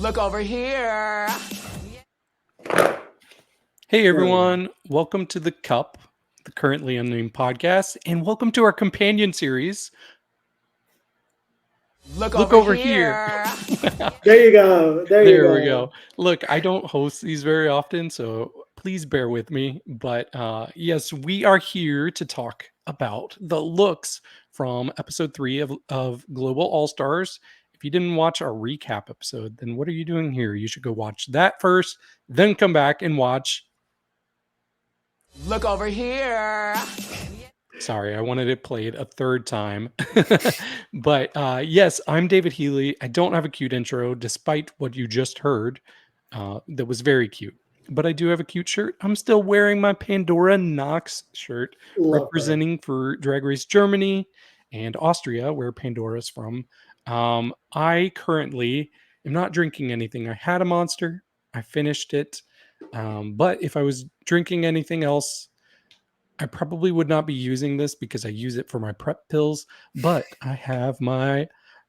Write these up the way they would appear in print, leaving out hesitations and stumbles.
Look over here. Hey everyone, welcome to The Cup, the Currently Unnamed Podcast, and welcome to our companion series. Look over here. There you go. There we go. Look, I don't host these very often, so please bear with me. But yes, we are here to talk about the looks from episode 3 of Global All-Stars. If you didn't watch our recap episode, then what are you doing here? You should go watch that first, then come back and watch. Look over here. Sorry, I wanted it played a third time. But yes, I'm David Healy. I don't have a cute intro, despite what you just heard. That was very cute. But I do have a cute shirt. I'm still wearing my Pandora Knox shirt, representing for Drag Race Germany and Austria, where Pandora's from. I currently am not drinking anything. I had a Monster. I finished it. But if I was drinking anything else, I probably would not be using this because I use it for my prep pills, but I have my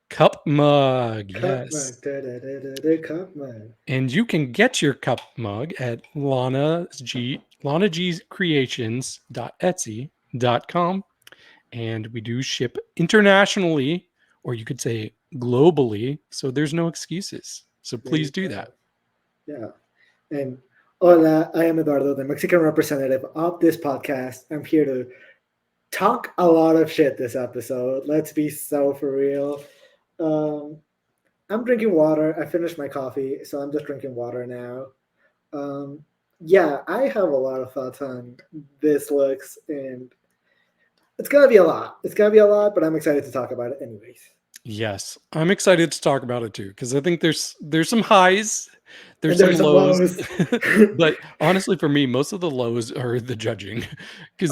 cup mug. Yes. Cup mug. And you can get your cup mug at lanagcreations.etsy.com. And we do ship internationally, or you could say globally. So there's no excuses. So please do that. Yeah. And hola, I am Eduardo, the Mexican representative of this podcast. I'm here to talk a lot of shit this episode. Let's be so for real. I'm drinking water. I finished my coffee, so I'm just drinking water now. Yeah, I have a lot of thoughts on this looks, and it's gonna be a lot. It's gonna be a lot, but I'm excited to talk about it anyways. Yes, I'm excited to talk about it too, because I think there's some highs. There's some lows. But honestly, for me, most of the lows are the judging. Because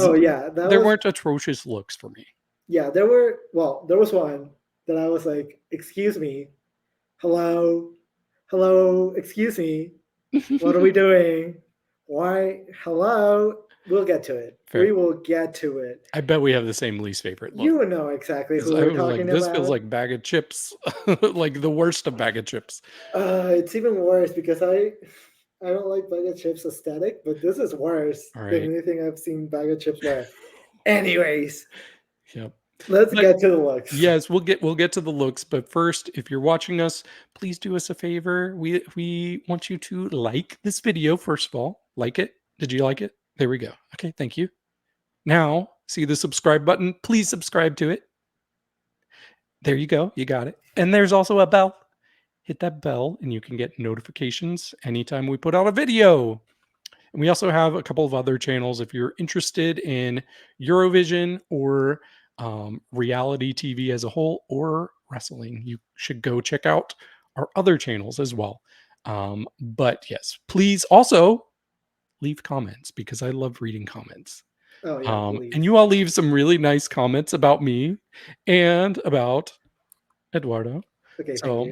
there weren't atrocious looks for me. Yeah, there was one that I was like, excuse me, hello, excuse me, what are we doing? Why, hello? We'll get to it. Fair. We will get to it. I bet we have the same least favorite look. You know exactly who we're talking about. This feels like bag of chips, like the worst of bag of chips. It's even worse because I don't like bag of chips aesthetic, but this is worse than anything I've seen bag of chips wear. Anyways, yep. Let's get to the looks. Yes, we'll get to the looks, but first, if you're watching us, please do us a favor. We want you to like this video first of all. Like it. Did you like it? There we go. Okay, thank you. Now, see the subscribe button? Please subscribe to it. There you go. You got it. And there's also a bell. Hit that bell and you can get notifications anytime we put out a video. And we also have a couple of other channels. If you're interested in Eurovision or reality TV as a whole or wrestling, you should go check out our other channels as well. But yes, please also leave comments because I love reading comments. Oh, yeah, and you all leave some really nice comments about me and about Eduardo. Okay, so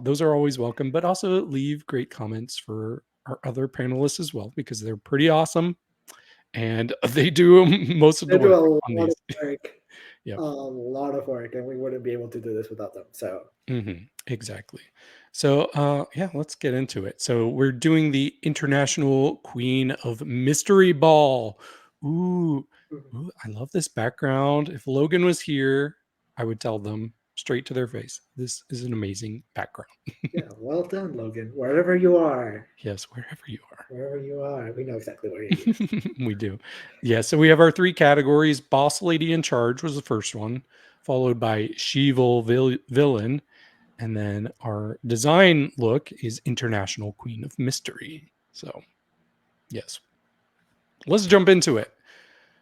those are always welcome, but also leave great comments for our other panelists as well because they're pretty awesome and they do most of the work. A lot of work. Yep. A lot of work, and we wouldn't be able to do this without them. So exactly. So yeah, let's get into it. So we're doing the International Queen of Mystery Ball. Ooh, I love this background. If Logan was here, I would tell them straight to their face, this is an amazing background. Yeah, well done, Logan. Wherever you are. Yes, wherever you are. Wherever you are. We know exactly where you are. We do. Yeah, so we have our 3 categories. Boss Lady in Charge was the first one, followed by She-vil Villain. And then our design look is International Queen of Mystery. So, yes. Let's jump into it.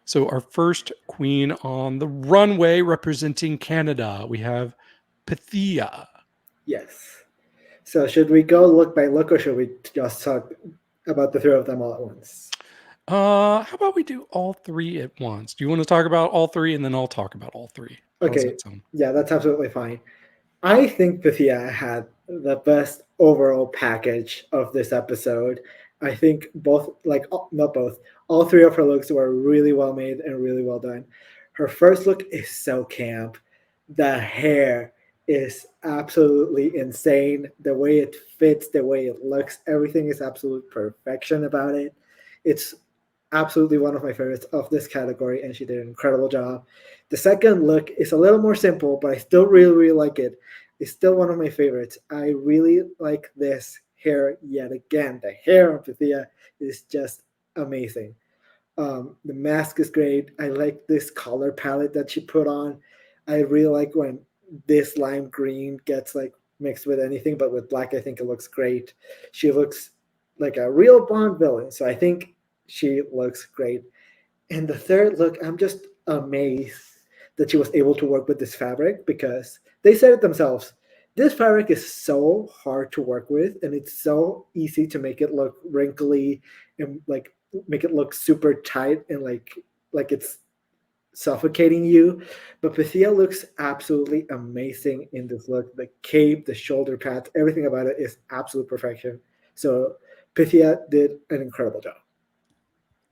So our first queen on the runway representing Canada, we have Pythia. Yes. So should we go look by look or should we just talk about the 3 of them all at once? How about we do all 3 at once? Do you want to talk about all 3 and then I'll talk about all 3? Okay. Yeah, that's absolutely fine. I think Pythia had the best overall package of this episode. I think all 3 of her looks were really well made and really well done. Her first look is so camp. The hair is absolutely insane. The way it fits, the way it looks, everything is absolute perfection about it. It's absolutely one of my favorites of this category, and she did an incredible job. The second look is a little more simple, but I still really, really like it. It's still one of my favorites. I really like this hair yet again. The hair on Pythia is just amazing. The mask is great. I like this color palette that she put on. I really like when this lime green gets like mixed with anything, but with black, I think it looks great. She looks like a real Bond villain, so I think she looks great. And the third look, I'm just amazed that she was able to work with this fabric because they said it themselves. This fabric is so hard to work with, and it's so easy to make it look wrinkly and like make it look super tight and like it's suffocating you. But Pythia looks absolutely amazing in this look. The cape, the shoulder pads, everything about it is absolute perfection. So Pythia did an incredible job.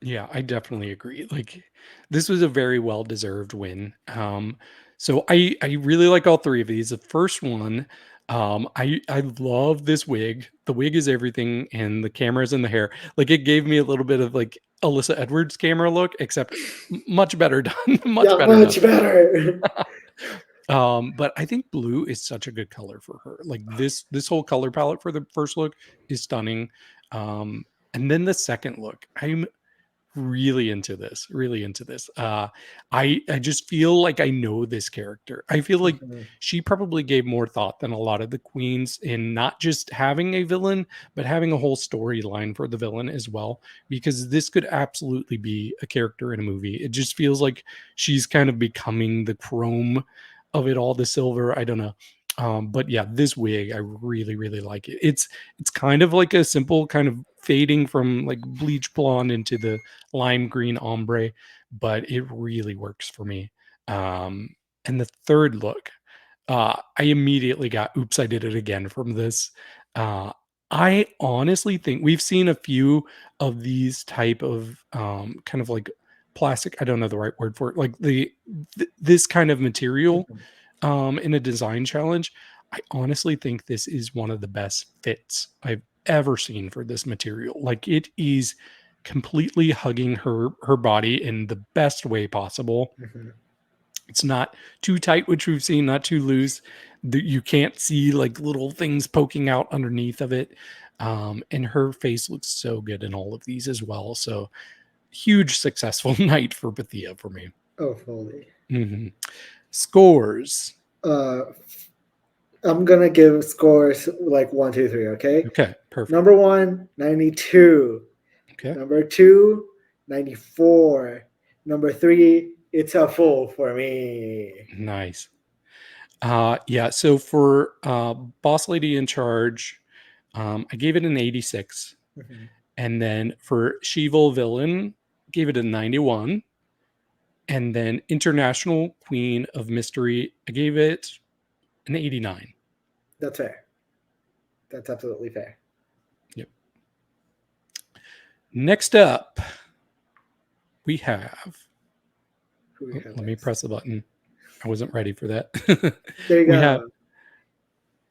Yeah, I definitely agree. Like this was a very well deserved win. So I really like all three of these. The first one, I love this wig. The wig is everything, and the cameras and the hair. Like it gave me a little bit of like Alyssa Edwards camera look, except much better done. Much Yeah, better much done. better. But I think blue is such a good color for her. Like this whole color palette for the first look is stunning. And then the second look, I'm really into this, really into this. I just feel like I know this character. I feel like Mhm. she probably gave more thought than a lot of the queens in not just having a villain, but having a whole storyline for the villain as well, because this could absolutely be a character in a movie. It just feels like she's kind of becoming the chrome of it all, the silver. I don't know. But yeah, this wig, I really, really like it. It's kind of like a simple kind of fading from like bleach blonde into the lime green ombre, but it really works for me. And the third look, I immediately got oops, I did it again from this. Uh, I honestly think we've seen a few of these type of kind of like plastic, I don't know the right word for it, like this kind of material in a design challenge. I honestly think this is one of the best fits I've ever seen for this material. Like it is completely hugging her body in the best way possible. Mhm. It's not too tight, which we've seen, not too loose. You can't see like little things poking out underneath of it. And her face looks so good in all of these as well. So huge successful night for Pythia for me. Oh, fully. Mhm. Scores. Uh, I'm gonna give scores like 1, 2, 3. Okay. Okay, perfect. Number one, 92. Okay. Number two, 94. Number three, it's a full for me. Nice. Yeah, so for Boss Lady in Charge, I gave it an 86. Mhm. And then for She-vil Villain, gave it a 91. And then International Queen of Mystery, I gave it an 89. That's fair. That's absolutely fair. Yep. Next up, we have. Who we have Let me next? press the button. I wasn't ready for that. There you go.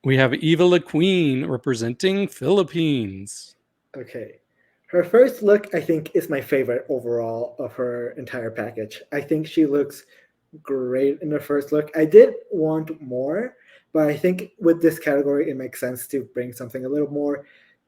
We have Eva Le Queen representing Philippines. Okay. Her first look, I think, is my favorite overall of her entire package. I think she looks great in her first look. I did want more, but I think with this category, it makes sense to bring something a little more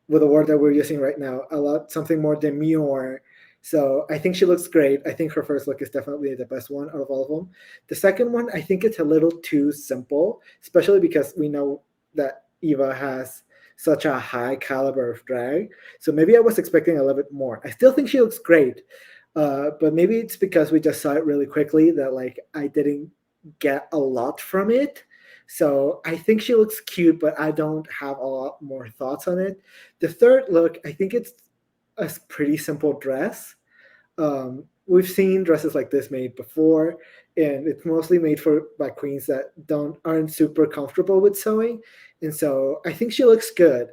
with the word that we're using right now, something more demure. So I think she looks great. I think her first look is definitely the best one out of all of them. The second one, I think it's a little too simple, especially because we know that Eva has such a high caliber of drag. So maybe I was expecting a little bit more. I still think she looks great, but maybe it's because we just saw it really quickly that like I didn't get a lot from it. So I think she looks cute, but I don't have a lot more thoughts on it. The third look, I think it's a pretty simple dress. We've seen dresses like this made before, and it's mostly made for by queens that aren't super comfortable with sewing, and so I think she looks good.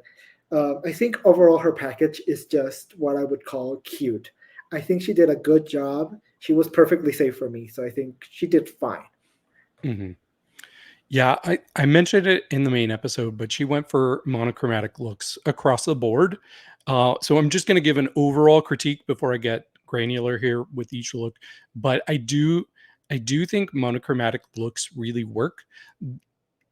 I think overall her package is just what I would call cute. I think she did a good job. She was perfectly safe for me, so I think she did fine. Mm-hmm. Yeah, I mentioned it in the main episode, but she went for monochromatic looks across the board. So I'm just going to give an overall critique before I get granular here with each look. But I do think monochromatic looks really work.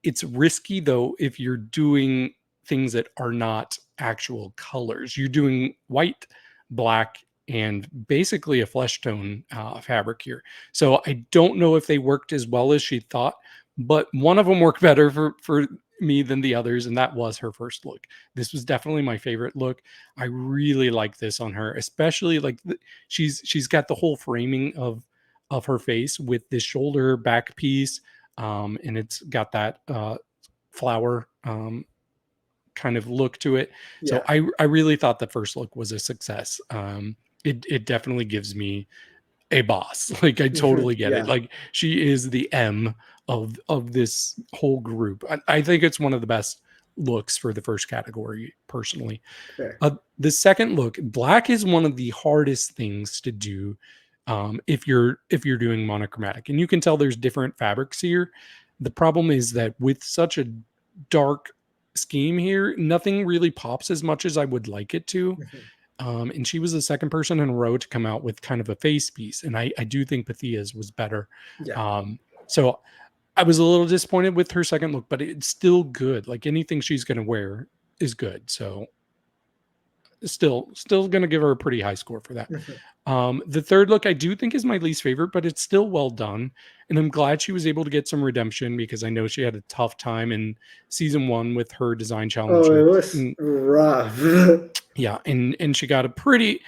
It's risky though if you're doing things that are not actual colors. You're doing white, black, and basically a flesh tone fabric here. So I don't know if they worked as well as she thought, but one of them worked better for me than the others, and that was her first look. This was definitely my favorite look. I really like this on her, especially like she's got the whole framing of her face with this shoulder back piece, and it's got that flower kind of look to it. So I really thought the first look was a success. It definitely gives me a boss. Like I totally get it. Like she is the M of this whole group. I think it's one of the best looks for the first category personally. The second look, black is one of the hardest things to do if you're doing monochromatic, and you can tell there's different fabrics here. The problem is that with such a dark scheme here, nothing really pops as much as I would like it to. And she was the second person in a row to come out with kind of a face piece, and I do think Pythia's was better. So I was a little disappointed with her second look, but it's still good. Like anything she's going to wear is good. So still going to give her a pretty high score for that. The third look I do think is my least favorite, but it's still well done. And I'm glad she was able to get some redemption because I know she had a tough time in season 1 with her design challenge. Oh, it was rough. Yeah, and she got a pretty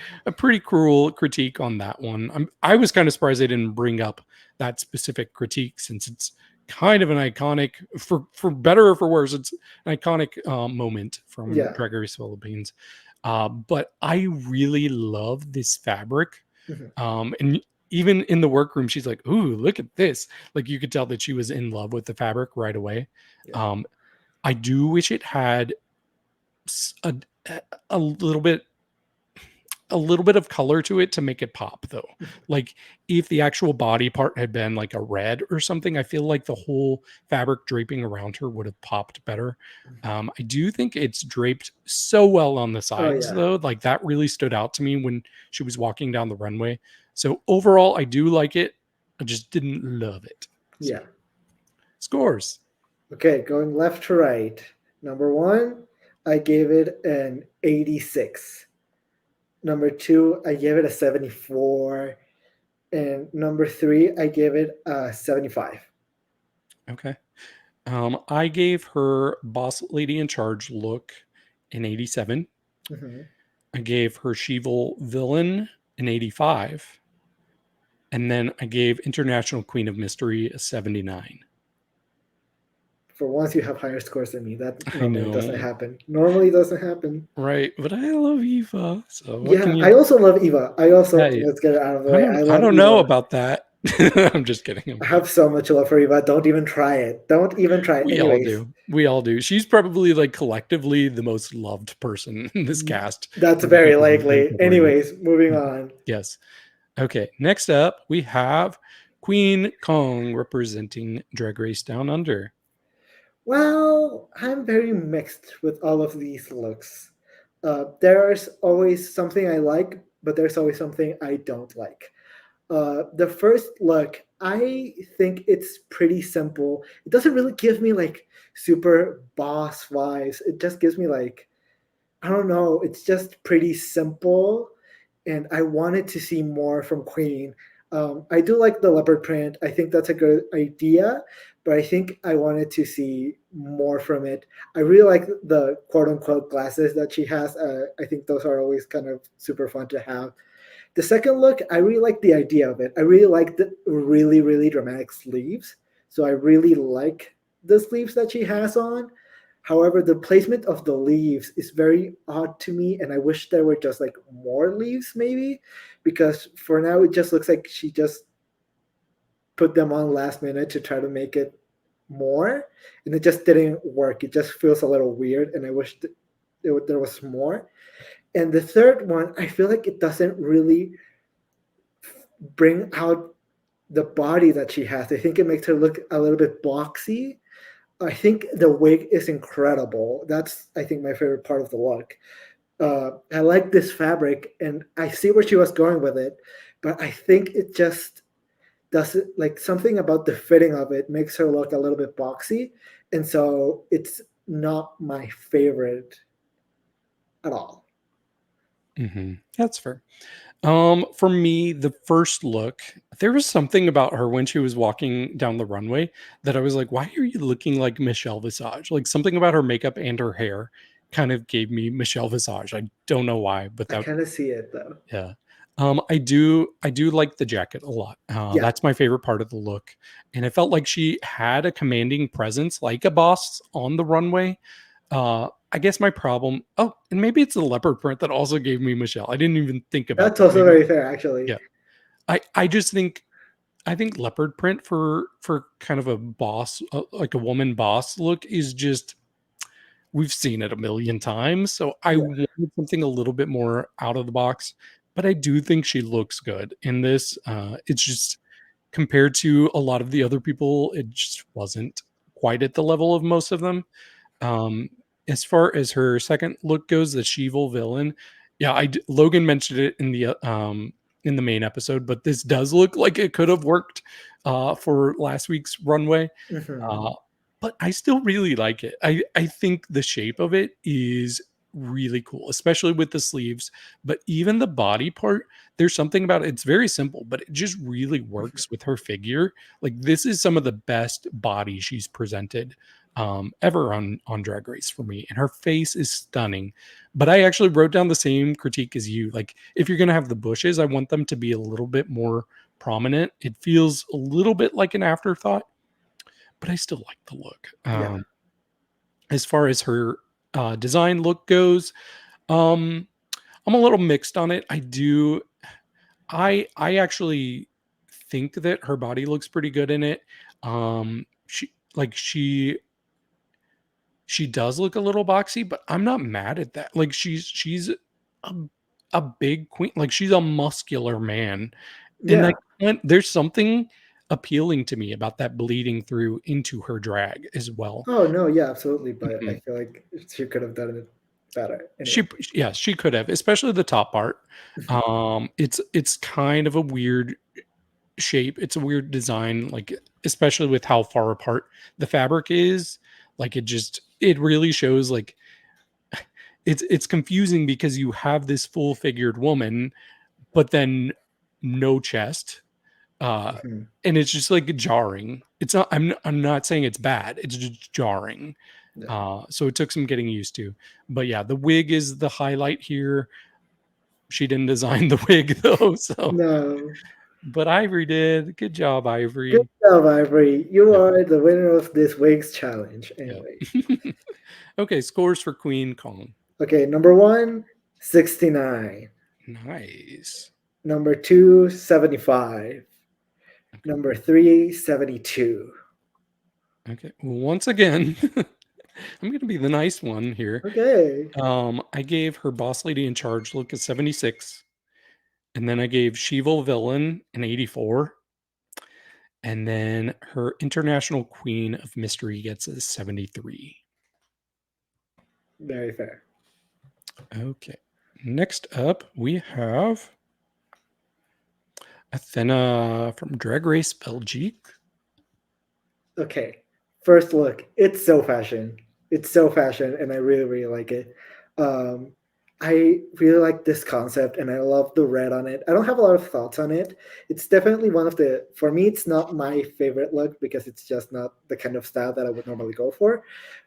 cruel critique on that one. I was kind of surprised they didn't bring up that specific critique since it's kind of an iconic, for better or for worse, it's an iconic moment from Drag Race Philippines. But I really love this fabric. And even in the workroom, she's like, ooh, look at this. Like you could tell that she was in love with the fabric right away. I do wish it had a little bit of color to it to make it pop though. Like if the actual body part had been like a red or something, I feel like the whole fabric draping around her would have popped better. I do think it's draped so well on the sides though. Like that really stood out to me when she was walking down the runway. So overall, I do like it. I just didn't love it. So, scores. Okay, going left to right. Number 1, I gave it an 86. Number 2, I gave it a 74. And number 3, I gave it a 75. Okay. I gave her Boss Lady in Charge look an 87. I gave her She-vil Villain an 85. And then I gave International Queen of Mystery a 79. For once, you have higher scores than me. That normally doesn't happen. Doesn't happen. Right, but I love Eva. So I also love Eva. Let's get it out of the way. I don't know about that. I'm just kidding. I have so much love for Eva. Don't even try it. We all do. She's probably like collectively the most loved person in this cast. That's very likely. Anyways, moving on. Yes. Okay. Next up, we have Kween Kong representing Drag Race Down Under. Well, I'm very mixed with all of these looks. There's always something I like, but there's always something I don't like. The first look, I think it's pretty simple. It doesn't really give me like super boss vibes. It just gives me like, I don't know, it's just pretty simple. And I wanted to see more from Queen. I do like the leopard print. I think that's a good idea, but I think I wanted to see more from it. I really like the quote-unquote glasses that she has. I think those are always kind of super fun to have. The second look, I really like the idea of it. I really like the really, really dramatic sleeves. So I really like the sleeves that she has on. However, the placement of the leaves is very odd to me, and I wish there were just like more leaves maybe, because for now it just looks like she just put them on last minute to try to make it more, and it just didn't work. It just feels a little weird, and I wish there was more. And the third one, I feel like it doesn't really bring out the body that she has. I think it makes her look a little bit boxy. I think the wig is incredible. That's, I think, my favorite part of the look. I like this fabric, and I see where she was going with it, but I think it just doesn't, like, something about the fitting of it makes her look a little bit boxy, and so it's not my favorite at all. That's fair. For me, the first look, there was something about her when she was walking down the runway that I was like, why are you looking like Michelle Visage? Like something about her makeup and her hair kind of gave me Michelle Visage. I don't know why, but I that kind of see it though. yeah. I do like the jacket a lot. Yeah, That's my favorite part of the look. And it felt like she had a commanding presence like a boss on the runway. I guess my problem, oh, and maybe it's the leopard print that also gave me Michelle. I didn't even think about that's that. also Maybe, very fair, actually. yeah. I just think I think leopard print for kind of a boss, like a woman boss look is just we've seen it a million times. So I Yeah. wanted something a little bit more out of the box, but I do think she looks good in this. It's just compared to a lot of the other people, it just wasn't quite at the level of most of them. Um, as far as her second look goes, the She-vil Villain, yeah, Logan mentioned it in the main episode, but this does look like it could have worked for last week's runway. Mhm. Uh, but I still really like it. I think the shape of it is really cool, especially with the sleeves. But even the body part, there's something about it. It's very simple, but it just really works with her figure. Like this is some of the best body she's presented ever on Drag Race for me, and her face is stunning. But I actually wrote down the same critique as you. Like if you're gonna have the bushes, I want them to be a little bit more prominent. It feels a little bit like an afterthought, but I still like the look. Yeah. As far as her design look goes, um, I'm a little mixed on it. I actually think that her body looks pretty good in it. She does look a little boxy, but I'm not mad at that. Like she's a, a big queen. Like she's a muscular man, and Yeah. there's something appealing to me about that bleeding through into her drag as well. Oh no, yeah, absolutely. But I Mhm. feel like she could have done it better. She Anyway. yeah, she could have, especially the top part. It's kind of a weird shape. It's a weird design, like especially with how far apart the fabric is. Like it really shows like it's confusing because you have this full figured woman, but then no chest. Uh Mhm. and it's just like jarring. It's not I'm not saying it's bad. It's just jarring. Yeah. So it took some getting used to. But yeah, the wig is the highlight here. She didn't design the wig though, so No. but Ivory did. Good job, Good Ivory. job, Ivory. You Yep, are the winner of this Wigs challenge. yep. Anyway. Okay, scores for Queen Kong. Okay, number one, 69. Nice. Number two, 75. Okay. Number three, 72. Okay. Once again, I'm going to be the nice one here. Okay. I gave her boss lady in charge look a 76, and then I gave She-vil Villain an 84, and then her international queen of mystery gets a 73. Very fair. Okay. Next up, we have Athena from Drag Race Belgique. Okay. First look, it's so fashion. It's so fashion, and I really, really like it. Um, I really like this concept, and I love the red on it. I don't have a lot of thoughts on it. It's definitely one of the, for me, it's not my favorite look because it's just not the kind of style that I would normally go for.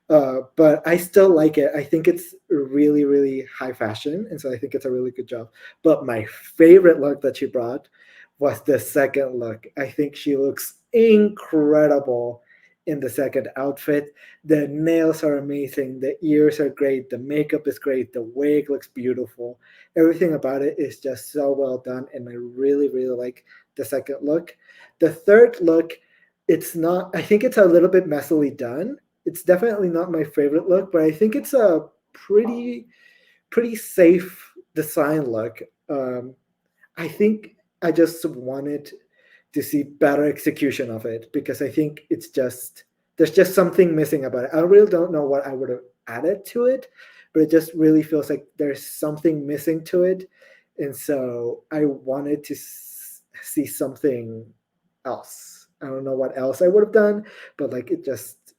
But I still like it. I think it's really, really high fashion, and so I think it's a really good job. But my favorite look that she brought was the second look. I think she looks incredible in the second outfit. The nails are amazing, the ears are great, the makeup is great, the wig looks beautiful. Everything about it is just so well done, and I really, really like the second look. The third look, it's not, I think it's a little bit messily done. It's definitely not my favorite look, but I think it's a pretty safe design look. I think I just wanted to see better execution of it because I think it's just there's just something missing about it. I really don't know what I would have added to it, but it just really feels like there's something missing to it. And so I wanted to see something else. I don't know what else I would have done, but like it just,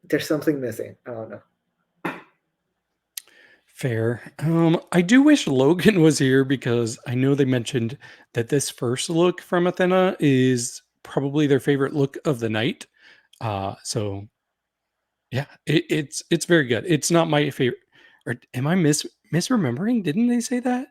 there's something missing. I don't know. Fair. I do wish Logan was here because I know they mentioned that this first look from Athena is probably their favorite look of the night. So yeah, it's very good. It's not my favorite. Or am I misremembering? Didn't they say that?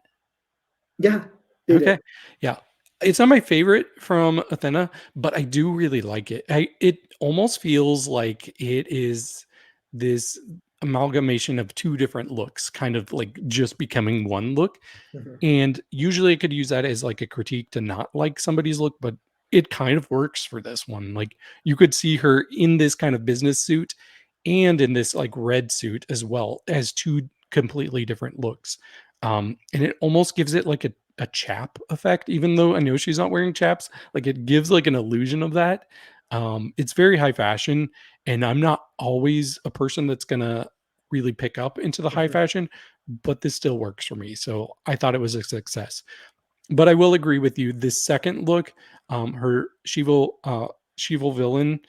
Yeah, they Okay. did. Yeah. It's not my favorite from Athena, but I do really like it. It almost feels like it is this amalgamation of two different looks, kind of like just becoming one look. Mhm. And usually I could use that as like a critique to not like somebody's look, but it kind of works for this one. Like you could see her in this kind of business suit and in this like red suit as well as two completely different looks. And it almost gives it like a chap effect, even though I know she's not wearing chaps, like it gives like an illusion of that. It's very high fashion, and I'm not always a person that's gonna really pick up into the high Mhm. fashion, but this still works for me. So I thought it was a success. But I will agree with you. This second look, her She-vil Villain,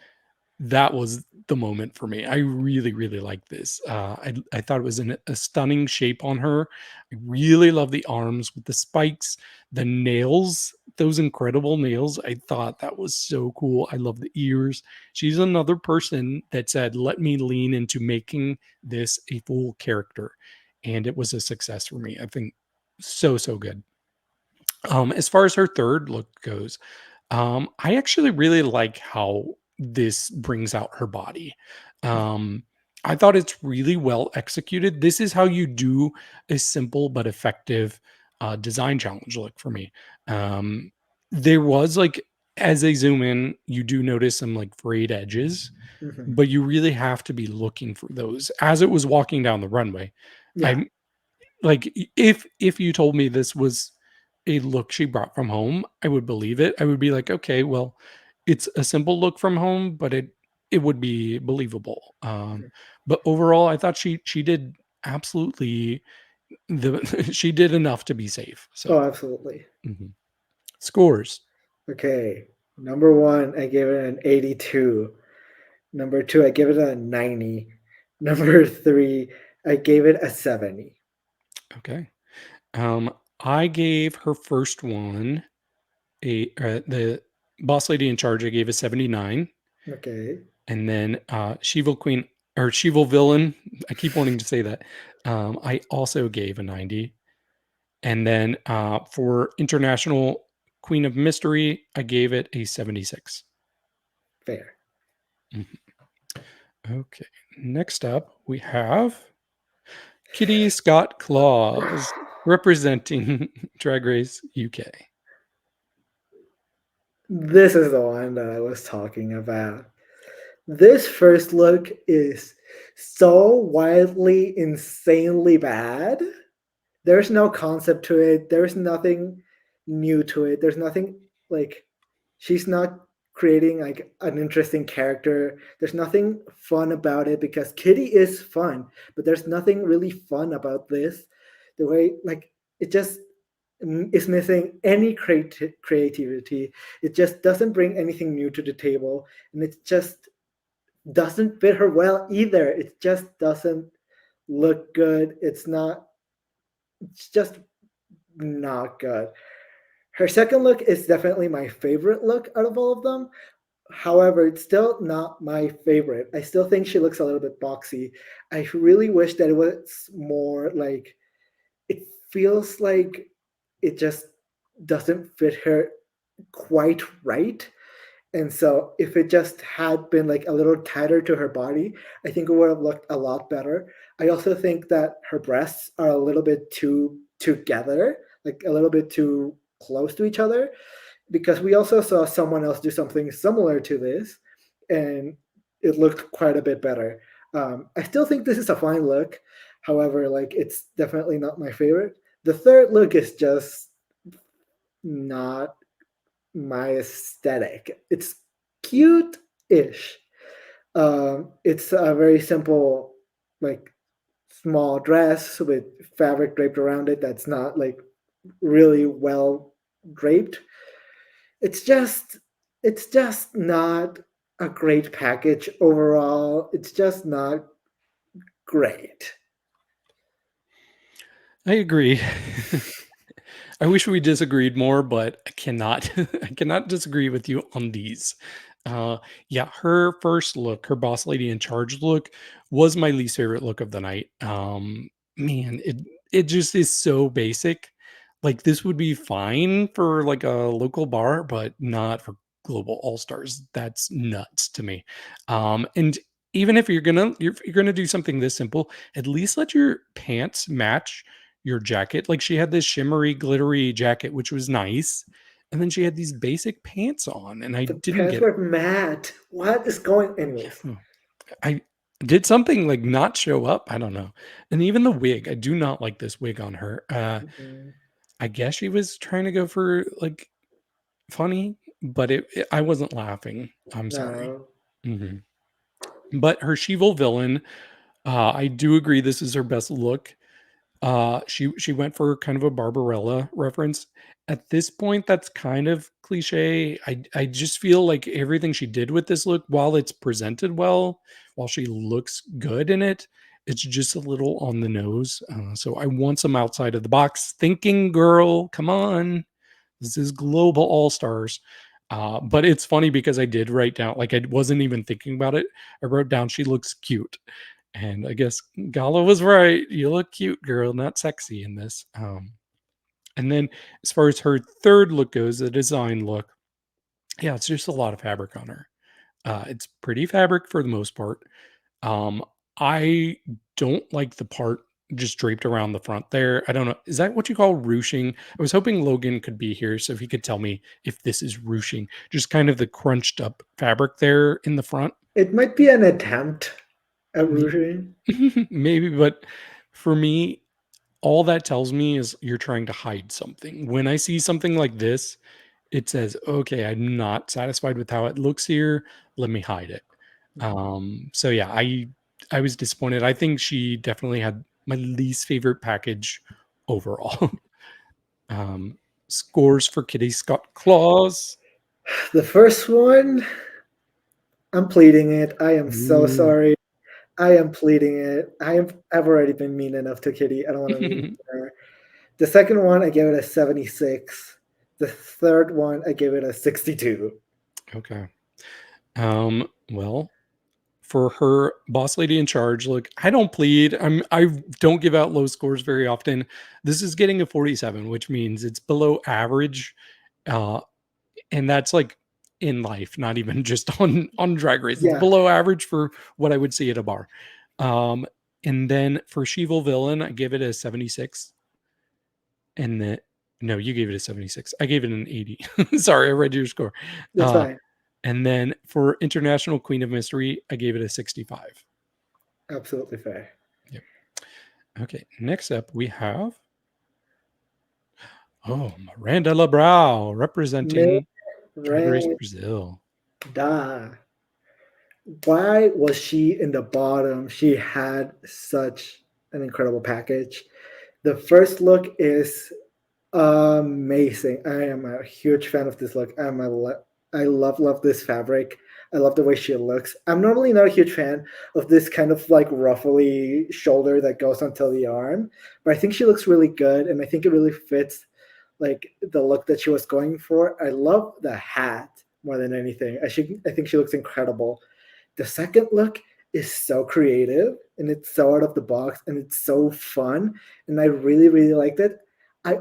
that was the moment for me. I really, really like this. I thought it was a stunning shape on her. I really love the arms with the spikes, the nails, those incredible nails. I thought that was so cool. I love the ears. She's another person that said, let me lean into making this a full character. And it was a success for me. I think so, so good. As far as her third look goes, I actually really like how this brings out her body. Um, I thought it's really well executed. This is how you do a simple but effective design challenge look for me. Um, there was like, as they zoom in, you do notice some like frayed edges, Mhm. but you really have to be looking for those. As it was walking down the runway, Yeah. I'm like, if you told me this was a look she brought from home, I would believe it. I would be like, "Okay, well, it's a simple look from home, but it would be believable." Mhm. But overall, I thought she did absolutely she did enough to be safe. So, Oh, absolutely. mhm. Scores. Okay. Number one, I gave it an 82. Number two, I gave it a 90. Number three, I gave it a 70. Okay. I gave her first one the boss lady in charge, I gave a 79. Okay. And then She-vil Queen or She-vil Villain, I keep wanting to say that. I also gave a 90. And then for International Queen of Mystery, I gave it a 76. Fair. Mhm. Okay. Next up, we have Kitty Scott-Claus representing Drag Race UK. This is the one that I was talking about. This first look is so wildly, insanely bad. There's no concept to it. There's nothing new to it. There's nothing like she's not creating like an interesting character. There's nothing fun about it because Kitty is fun, but there's nothing really fun about this. The way like it just is missing any creativity. It just doesn't bring anything new to the table, and it just doesn't fit her well either. It just doesn't look good. It's just not good. Her second look is definitely my favorite look out of all of them. However, it's still not my favorite. I still think she looks a little bit boxy. I really wish that it was more like it feels like it just doesn't fit her quite right. And so if it just had been like a little tighter to her body, I think it would have looked a lot better. I also think that her breasts are a little bit too together, like a little bit too close to each other, because we also saw someone else do something similar to this, and it looked quite a bit better. I still think this is a fine look. However, like it's definitely not my favorite. The third look is just not my aesthetic. It's cute-ish, It's a very simple, like small dress with fabric draped around it that's not like really well draped. It's just it's just not a great package overall. It's just not great. I agree. I wish we disagreed more, but I cannot. I cannot disagree with you on these. Uh, yeah, her first look, her boss lady in charge look, was my least favorite look of the night. Man, it just is so basic. Like this would be fine for like a local bar, but not for global all stars. That's nuts to me. And even if you're gonna do something this simple, at least let your pants match your jacket. Like she had this shimmery, glittery jacket, which was nice. And then she had these basic pants on, and I The didn't pants get were matte. What is going? Anyways, oh, I did something like not show up. I don't know. And even the wig, I do not like this wig on her. mhm. I guess she was trying to go for like funny, but I wasn't laughing. I'm sorry. No, Mhm. But her She-vil villain, I do agree this is her best look. She went for kind of a Barbarella reference. At this point, that's kind of cliche. I just feel like everything she did with this look, while it's presented well, while she looks good in it, it's just a little on the nose. So I want some outside of the box thinking, girl. Come on, this is global all stars. But it's funny because I did write down, like I wasn't even thinking about it. I wrote down she looks cute. And I guess Gala was right. You look cute, girl, not sexy in this. And then as far as her third look goes, the design look, yeah, it's just a lot of fabric on her. It's pretty fabric for the most part. Um, I don't like the part just draped around the front there. I don't know. Is that what you call ruching? I was hoping Logan could be here so he could tell me if this is ruching. Just kind of the crunched up fabric there in the front. it might be an attempt at ruching. Maybe, but for me, all that tells me is you're trying to hide something. When I see something like this, it says, okay, I'm not satisfied with how it looks here. Let me hide it. So yeah, I was disappointed. I think she definitely had my least favorite package overall. um, Scores for Kitty Scott-Claus. The first one, I'm pleading it. I am so Ooh. sorry. I am pleading it. I've already been mean enough to Kitty. I don't want to be mean to her. The second one, I gave it a 76. The third one, I gave it a 62. Okay. Well, for her boss lady in charge, look, I don't plead. I don't give out low scores very often. This is getting a 47, which means it's below average. Uh, and that's like in life, not even just on drag race. It's Yeah, below average for what I would see at a bar. Um, and then for She-vil Villain, I give it a 76. And then no, you gave it a 76. I gave it an 80. Sorry, I read your score. that's fine. And then for International Queen of Mystery, I gave it a 65. Absolutely fair. Yep. Okay, next up we have Miranda Lebrao representing Drag Race Miranda, Brazil. why was she in the bottom? She had such an incredible package. The first look is amazing. I am a huge fan of this look. I love this fabric. I love the way she looks. I'm normally not a huge fan of this kind of like ruffly shoulder that goes until the arm, but I think she looks really good, and I think it really fits like the look that she was going for. I love the hat more than anything. I think she looks incredible. The second look is so creative and it's so out of the box and it's so fun, and I really really liked it. I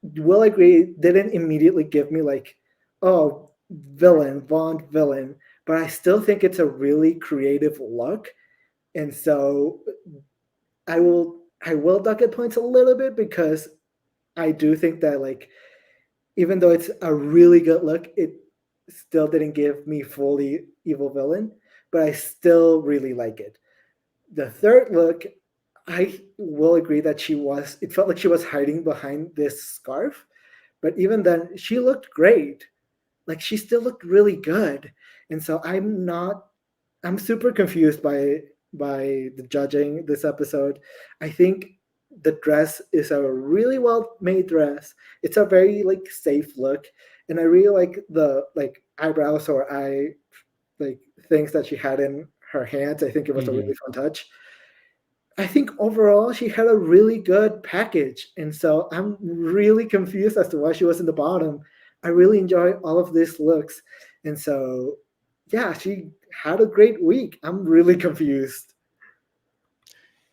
will agree it didn't immediately give me like, oh, villain, Bond villain, but I still think it's a really creative look. And so I will duck at points a little bit because I do think that like even though it's a really good look, it still didn't give me fully evil villain, but I still really like it. The third look, I will agree that it felt like she was hiding behind this scarf, but even then, she looked great. Like she still looked really good. And so I'm not I'm super confused by the judging this episode. I think the dress is a really well made dress. It's a very like safe look, and I really like the like eyebrows or eye like things that she had in her hands. I think it was a Mhm. really fun touch. I think overall she had a really good package, and so I'm really confused as to why she was in the bottom. I really enjoy all of these looks, and so yeah, she had a great week. I'm really confused.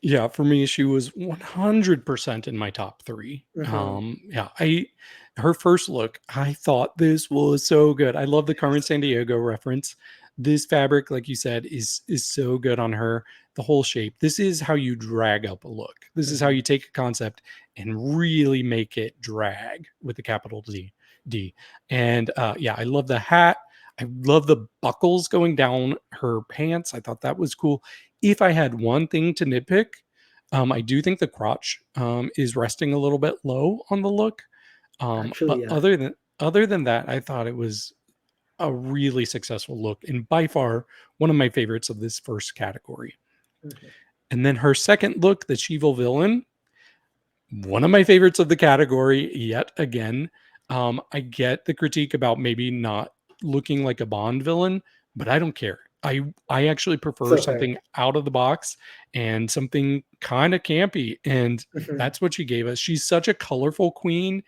Yeah, for me, she was 100% in my top three. Hmm. Yeah, her first look, I thought this was so good. I love the Carmen San Diego reference. This fabric, like you said, is so good on her. The whole shape. This is how you drag up a look. This is how Hmm. you take a concept and really make it drag with the capital D. And yeah, I love the hat. I love the buckles going down her pants. I thought that was cool. If I had one thing to nitpick, I do think the crotch is resting a little bit low on the look. Actually, But yeah. other than that, I thought it was a really successful look and by far one of my favorites of this first category. Mhm. And then her second look, the She-vil Villain, one of my favorites of the category yet again. I get the critique about maybe not looking like a Bond villain, but I don't care. I actually prefer So fair. something out of the box and something kind of campy, and Mhm. that's what she gave us. She's such a colorful queen,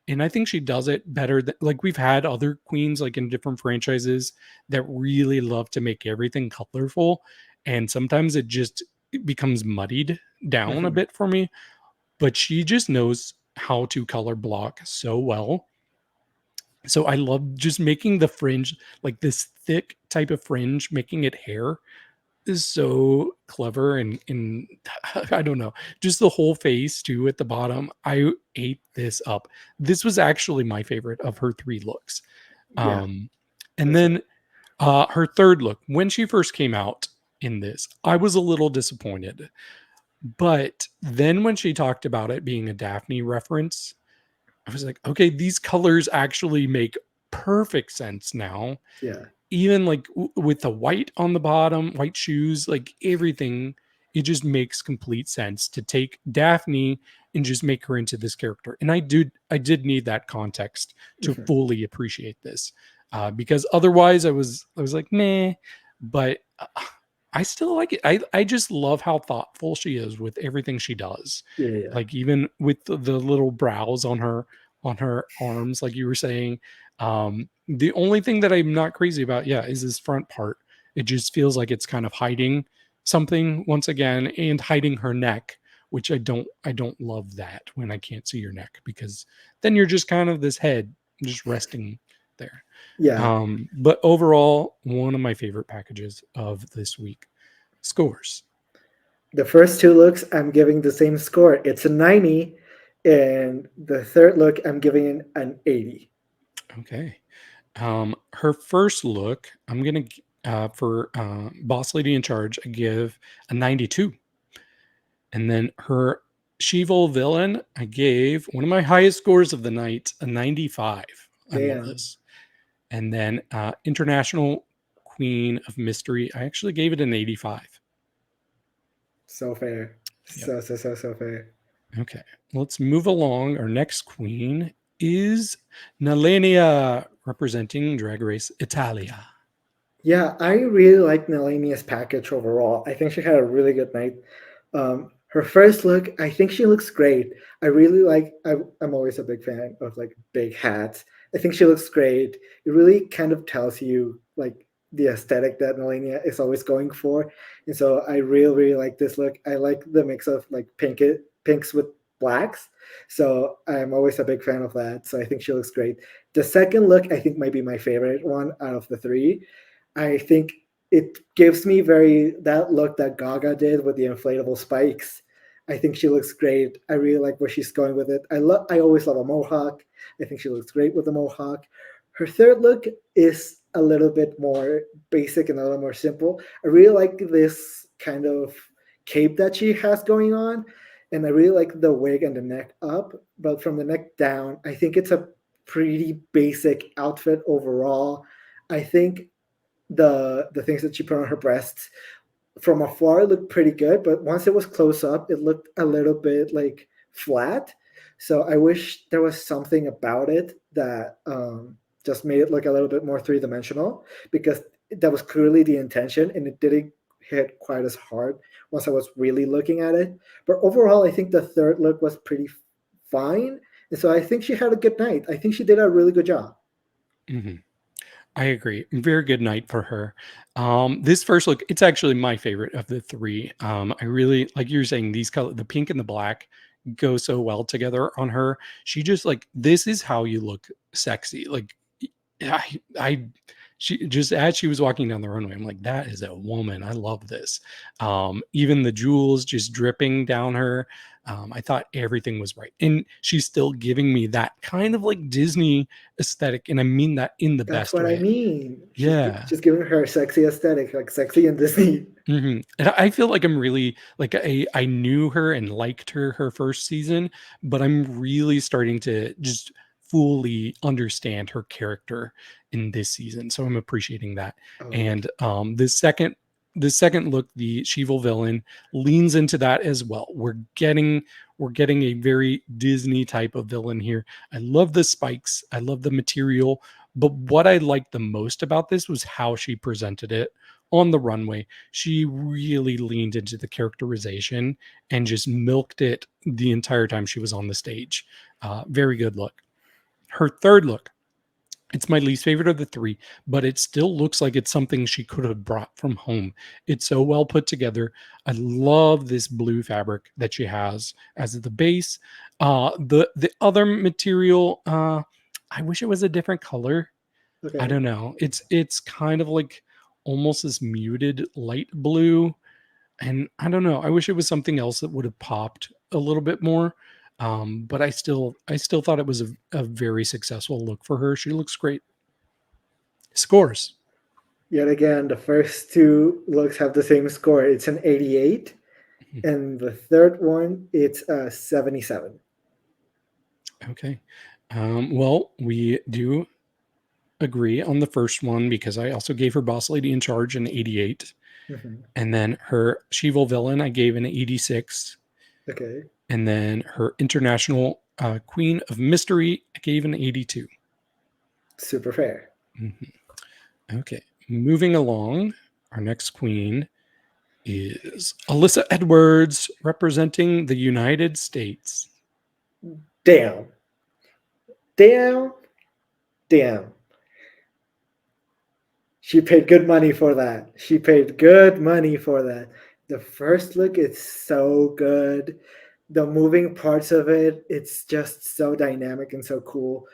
and I think she does it better than like we've had other queens like in different franchises that really love to make everything colorful, and sometimes it becomes muddied down a Mhm. bit for me, but she just knows how to color block so well. So I love just making the fringe like this thick type of fringe, making it hair is so clever and I don't know, just the whole face too at the bottom. I ate this up. This was actually my favorite of her three looks. Yeah, Um, and that's fair. then her third look, when she first came out in this, I was a little disappointed. But then when she talked about it being a Daphne reference, I was like, okay, these colors actually make perfect sense now. Yeah. Even like with the white on the bottom, white shoes, like everything, it just makes complete sense to take Daphne and just make her into this character. And I did need that context to Mhm. fully appreciate this, because otherwise I was like, meh. But I still like it. I just love how thoughtful she is with everything she does. Yeah, yeah. Like even with the little brows on her arms, like you were saying. The only thing that I'm not crazy about, yeah, is this front part. It just feels like it's kind of hiding something once again and hiding her neck, which I don't love that when I can't see your neck because then you're just kind of this head just resting there. Yeah. But overall, one of my favorite packages of this week. Scores. The first two looks, I'm giving the same score. It's a 90. And the third look, I'm giving it an 80. Okay. Her first look, I'm gonna for Boss Lady in Charge, I give a 92. And then her She-vil Villain, I gave one of my highest scores of the night, a 95. I love Damn. this. And then International Queen of Mystery, I actually gave it an 85. So fair. Yep. So fair. Okay. Let's move along. Our next queen is Nehellenia, representing Drag Race Italia. Yeah, I really like Nehellenia's package overall. I think she had a really good night. Her first look, I think she looks great. I really like. I'm always a big fan of like big hats. I think she looks great. It really kind of tells you like the aesthetic that Nehellenia is always going for, and so I really like this look. I like the mix of like pinks with blacks. So I'm always a big fan of that. So I think she looks great. The second look, I think, might be my favorite one out of the three. I think it gives me very that look that Gaga did with the inflatable spikes. I think she looks great. I really like where she's going with it. I always love a mohawk. I think she looks great with a mohawk. Her third look is a little bit more basic and a little more simple. I really like this kind of cape that she has going on, and I really like the wig and the neck up. But from the neck down, I think it's a pretty basic outfit overall. I think the things that she put on her breasts from afar it looked pretty good, but once it was close up, it looked a little bit like flat. So I wish there was something about it that just made it look a little bit more three dimensional, because that was clearly the intention, and it didn't hit quite as hard once I was really looking at it. But overall, I think the third look was pretty fine, and so I think she had a good night. I think she did a really good job. Mm-hmm. I agree. Very good night for her. This first look, it's actually my favorite of the three. I really, like you're saying, these color, the pink and the black go so well together on her. She just like, this is how you look sexy. Like I she just, as she was walking down the runway, I'm like, that is a woman. I love this. Even the jewels just dripping down her. I thought everything was right. And she's still giving me that kind of like Disney aesthetic. And I mean that in the That's best what I way. mean. Yeah. She's giving her sexy aesthetic, like sexy and Disney. And I feel like I'm really like I knew her and liked her first season, but I'm really starting to just fully understand her character in this season. So I'm appreciating that. Oh. And the second look, the She-vil Villain, leans into that as well. We're getting a very Disney type of villain here. I love the spikes. I love the material. But what I liked the most about this was how she presented it on the runway. She really leaned into the characterization and just milked it the entire time she was on the stage. Very good look. Her third look, it's my least favorite of the three, but it still looks like it's something she could have brought from home. It's so well put together. I love this blue fabric that she has as the base. The other material, I wish it was a different color. Okay. I don't know. It's kind of like almost this muted light blue, and I don't know. I wish it was something else that would have popped a little bit more. But I still thought it was a very successful look for her. She looks great. Scores. Yet again, the first two looks have the same score. It's an 88, and the third one it's a 77. Okay. Well, we do agree on the first one because I also gave her Boss Lady in Charge an 88. And then her She-vil Villain, I gave an 86. Okay. And then her International Queen of Mystery, I gave an 82. Super fair. Okay. Moving along, our next queen is Alyssa Edwards, representing the United States. Damn. She paid good money for that. The first look is so good. The moving parts of it, it's just so dynamic and so cool.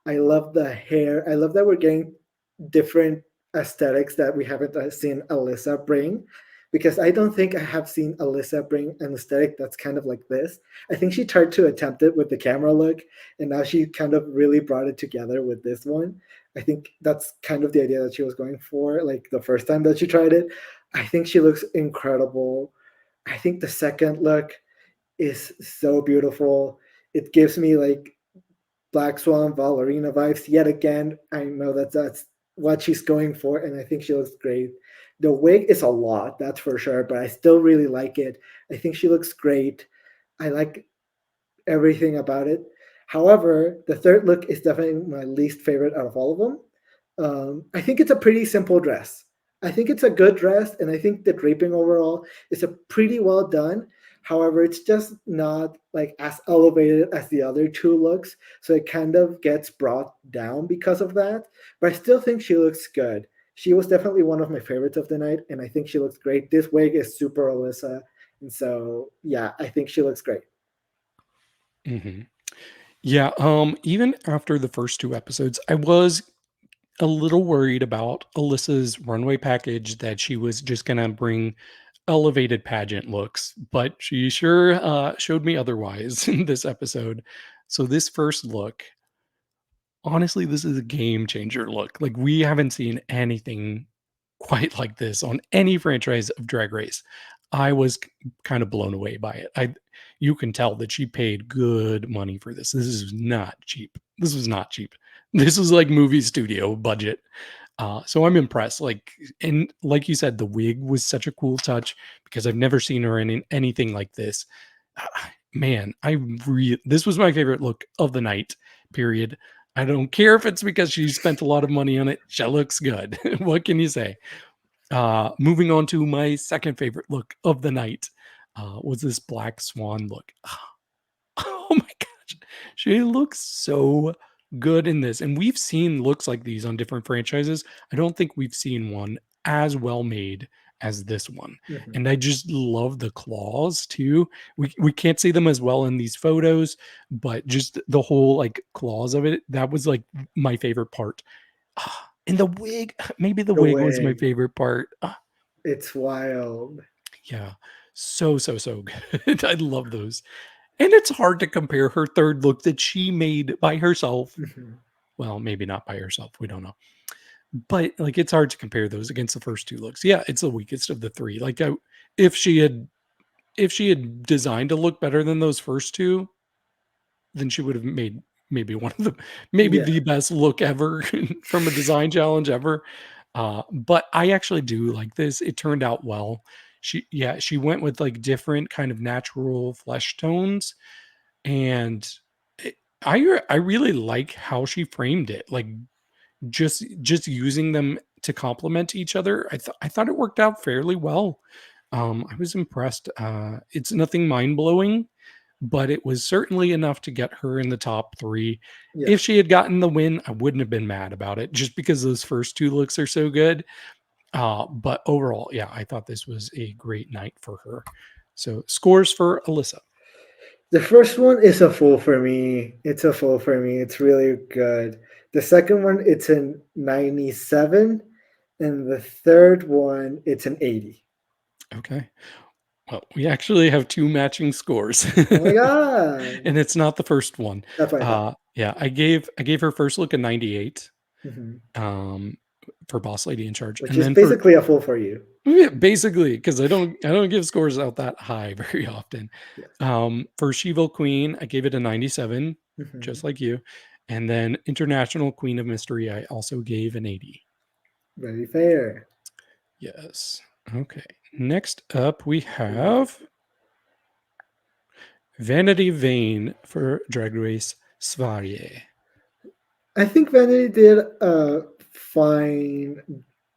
I love the hair. I love that we're getting different aesthetics that we haven't seen Alyssa bring, because I don't think I have seen Alyssa bring an aesthetic that's kind of like this. I think she tried to attempt it with the camera look, and now she kind of really brought it together with this one. I think that's kind of the idea that she was going for, like the first time that she tried it. I think she looks incredible. I think the second look is so beautiful. It gives me like Black Swan ballerina vibes yet again. I know that that's what she's going for, and I think she looks great. The wig is a lot, that's for sure, but I still really like it. I think she looks great. I like everything about it. However, the third look is definitely my least favorite out of all of them. I think it's a pretty simple dress. I think it's a good dress, and I think the draping overall is a pretty well done. However, it's just not like as elevated as the other two looks, so it kind of gets brought down because of that. But I still think she looks good. She was definitely one of my favorites of the night, and I think she looks great. This wig is super Alyssa, and so yeah, I think she looks great. Yeah, even after the first two episodes, I was a little worried about Alyssa's runway package, that she was just gonna bring elevated pageant looks, but she sure showed me otherwise in this episode. So this first look, honestly, this is a game changer look. Like, we haven't seen anything quite like this on any franchise of Drag Race. I was kind of blown away by it. You can tell that she paid good money for this. This is not cheap. This was not cheap. This was like movie studio budget. So I'm impressed. Like, and like you said, the wig was such a cool touch because I've never seen her in anything like this. Man, this was my favorite look of the night, period. I don't care if it's because she spent a lot of money on it. She looks good. What can you say? Moving on to my second favorite look of the night was this black swan look. Oh my gosh. She looks so good in this. And we've seen looks like these on different franchises. I don't think we've seen one as well made as this one. Mhm. And I just love the claws too. We can't see them as well in these photos, but just the whole like claws of it, that was like my favorite part. And the wig, maybe the wig was my wig. favorite part. It's wild. Yeah. So good. I love those. And it's hard to compare her third look that she made by herself. Mhm. Well, maybe not by herself. We don't know. But like it's hard to compare those against the first two looks. Yeah, it's the weakest of the three. Like if she had designed a look better than those first two, then she would have made maybe one of the maybe Yeah. the best look ever from a design challenge ever. But I actually do like this. It turned out well. She went with like different kind of natural flesh tones, and I really like how she framed it. Like just using them to complement each other. I thought it worked out fairly well. I was impressed. It's nothing mind blowing, but it was certainly enough to get her in the top three. Yeah. If she had gotten the win, I wouldn't have been mad about it, just because those first two looks are so good. But overall, yeah, I thought this was a great night for her. So scores for Alyssa. The first one is a full for me. It's a full for me. It's really good. The second one, it's an 97. And the third one, it's an 80. Okay. Well, we actually have two matching scores. Oh my god. And it's not the first one. That's what I thought. Yeah, I gave her first look a 98 Mhm. For Boss Lady in Charge. Which And is then basically a full for you. basically, because I don't give scores out that high very often. Yes. For She-vil Queen, I gave it a 97, Mhm. just like you. And then International Queen of Mystery, I also gave an 80. Very fair. Yes. Okay. Next up, we have Vanity Vain for Drag Race Sverige. I think Vanity did a fine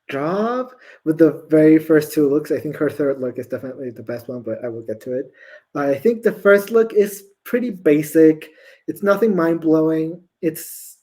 job with the very first two looks. I think her third look is definitely the best one, but I will get to it. I think the first look is pretty basic. It's nothing mind blowing. It's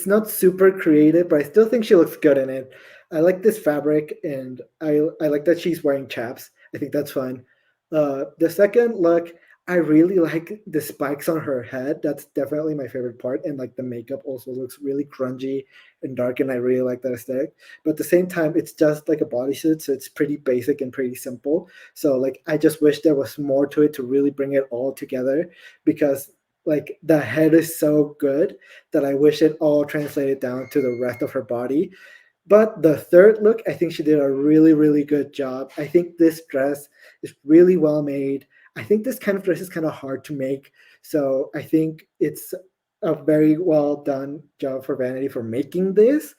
not super creative, but I still think she looks good in it. I like this fabric, and I like that she's wearing chaps. I think that's fun. The second look, I really like the spikes on her head. That's definitely my favorite part. And like the makeup also looks really grungy and dark, and I really like that aesthetic. But at the same time, it's just like a bodysuit, so it's pretty basic and pretty simple. So like I just wish there was more to it to really bring it all together, because like the head is so good that I wish it all translated down to the rest of her body. But the third look, I think she did a really, really good job. I think this dress is really well made. I think this kind of dress is kind of hard to make. So I think it's a very well done job for Vanity for making this.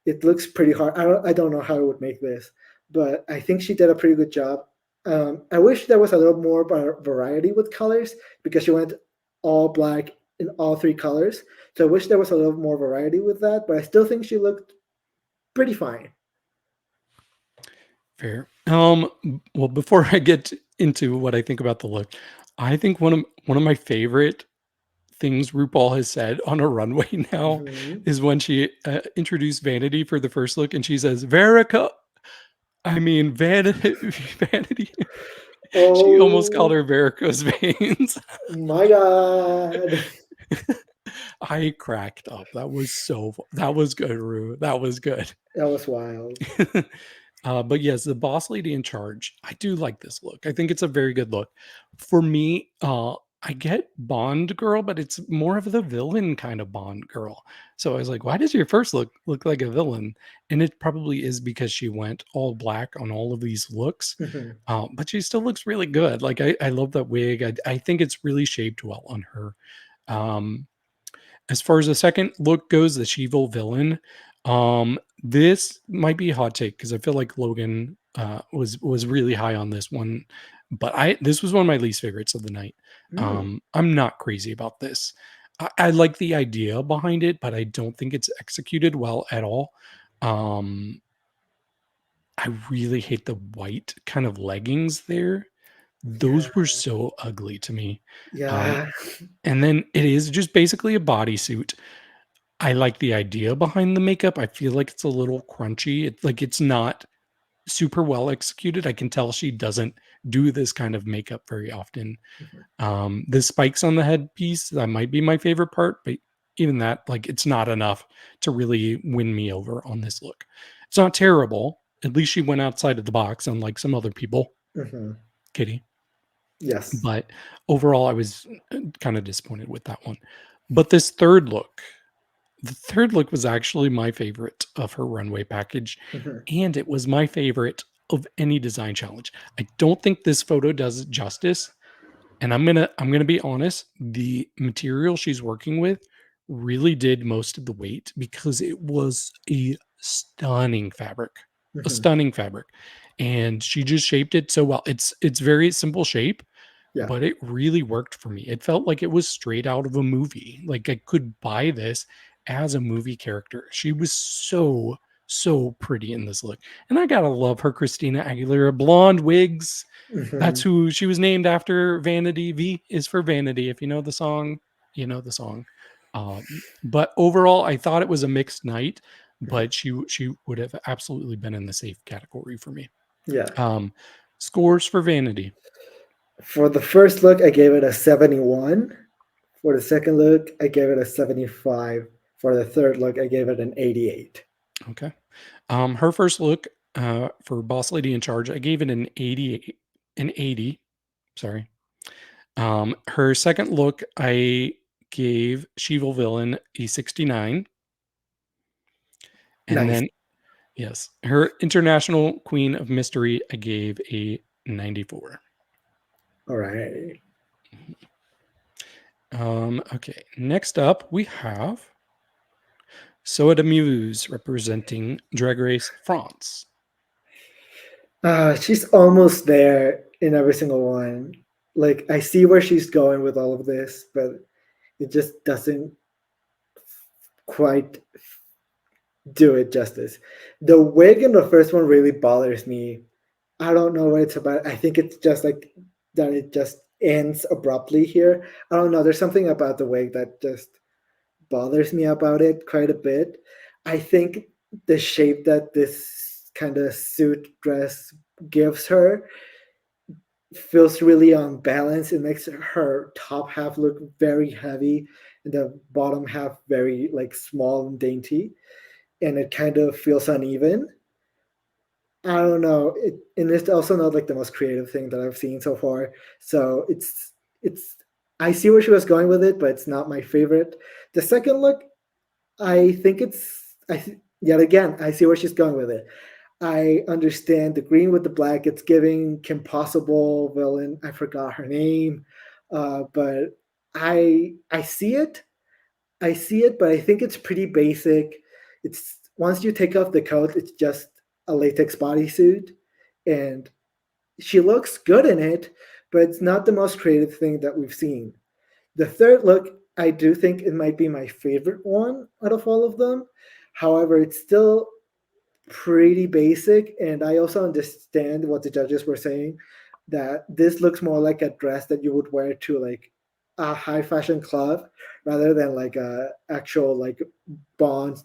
It looks pretty hard. I don't know how I would make this, but I think she did a pretty good job. I wish there was a little more variety with colors, because she went all black in all three colors. So I wish there was a little more variety with that, but I still think she looked pretty fine. Fair. Well, before I get into what I think about the look, I think one of my favorite things RuPaul has said on a runway now is when she introduced Vanity for the first look, and she says, Vanity. Vanity. She almost called her varicose veins. My God. I cracked up. That was good, Ru. That was good. That was wild. But yes, the Boss Lady in Charge. I do like this look. I think it's a very good look. For me, I get Bond girl, but it's more of the villain kind of Bond girl. So I was like, why does your first look like a villain? And it probably is because she went all black on all of these looks. But she still looks really good. Like I love that wig. I think it's really shaped well on her. As far as the second look goes, the She-vil Villain, This might be a hot take because I feel like Logan was really high on this one, but this was one of my least favorites of the night. I'm not crazy about this. I like the idea behind it, but I don't think it's executed well at all. I really hate the white kind of leggings there. Those were so ugly to me. Yeah. And then it is just basically a bodysuit. I like the idea behind the makeup. I feel like it's a little crunchy. It's not super well executed. I can tell she doesn't do this kind of makeup very often. The spikes on the headpiece, that might be my favorite part, but even that, like, it's not enough to really win me over on this look. It's not terrible. At least she went outside of the box, unlike some other people. Kitty. Yes. But overall, I was kind of disappointed with that one. But this third look, the third look was actually my favorite of her runway package, and it was my favorite of any design challenge. I don't think this photo does it justice, and I'm gonna be honest. The material she's working with really did most of the weight because it was a stunning fabric, and she just shaped it so well. It's very simple shape, Yeah. but it really worked for me. It felt like it was straight out of a movie. Like I could buy this as a movie character. She was so pretty in this look. And I gotta love her Christina Aguilera blonde wigs. That's who she was named after. Vanity V is for vanity. If you know the song, you know the song. But overall, I thought it was a mixed night, but she would have absolutely been in the safe category for me. Yeah. Scores for Vanity. For the first look, I gave it a 71. For the second look, I gave it a 75. For the third look, I gave it an 88. Okay. Her first look for Boss Lady in Charge, I gave it an 80. An 80. Sorry. Her second look, I gave She-vil Villain a 69. And Nice. then, yes, her International Queen of Mystery, I gave a 94. All right. Okay. Next up, we have Soa de Muse representing Drag Race France. She's almost there in every single one. Like, I see where she's going with all of this, but it just doesn't quite do it justice. The wig in the first one really bothers me. I don't know what it's about. I think it's just like that it just ends abruptly here. I don't know. There's something about the wig that just bothers me about it quite a bit. I think the shape that this kind of suit dress gives her feels really unbalanced. It makes her top half look very heavy and the bottom half very like small and dainty, and it kind of feels uneven. I don't know. And it's also not like the most creative thing that I've seen so far. So it's I see where she was going with it, but it's not my favorite. The second look, I think yet again, I see where she's going with it. I understand the green with the black. It's giving Kim Possible villain. I forgot her name, but I see it. I see it, but I think it's pretty basic. It's once you take off the coat, it's just a latex bodysuit, and she looks good in it, but it's not the most creative thing that we've seen. The third look, I do think it might be my favorite one out of all of them. However, it's still pretty basic, and I also understand what the judges were saying, that this looks more like a dress that you would wear to like a high fashion club rather than like a actual like Bond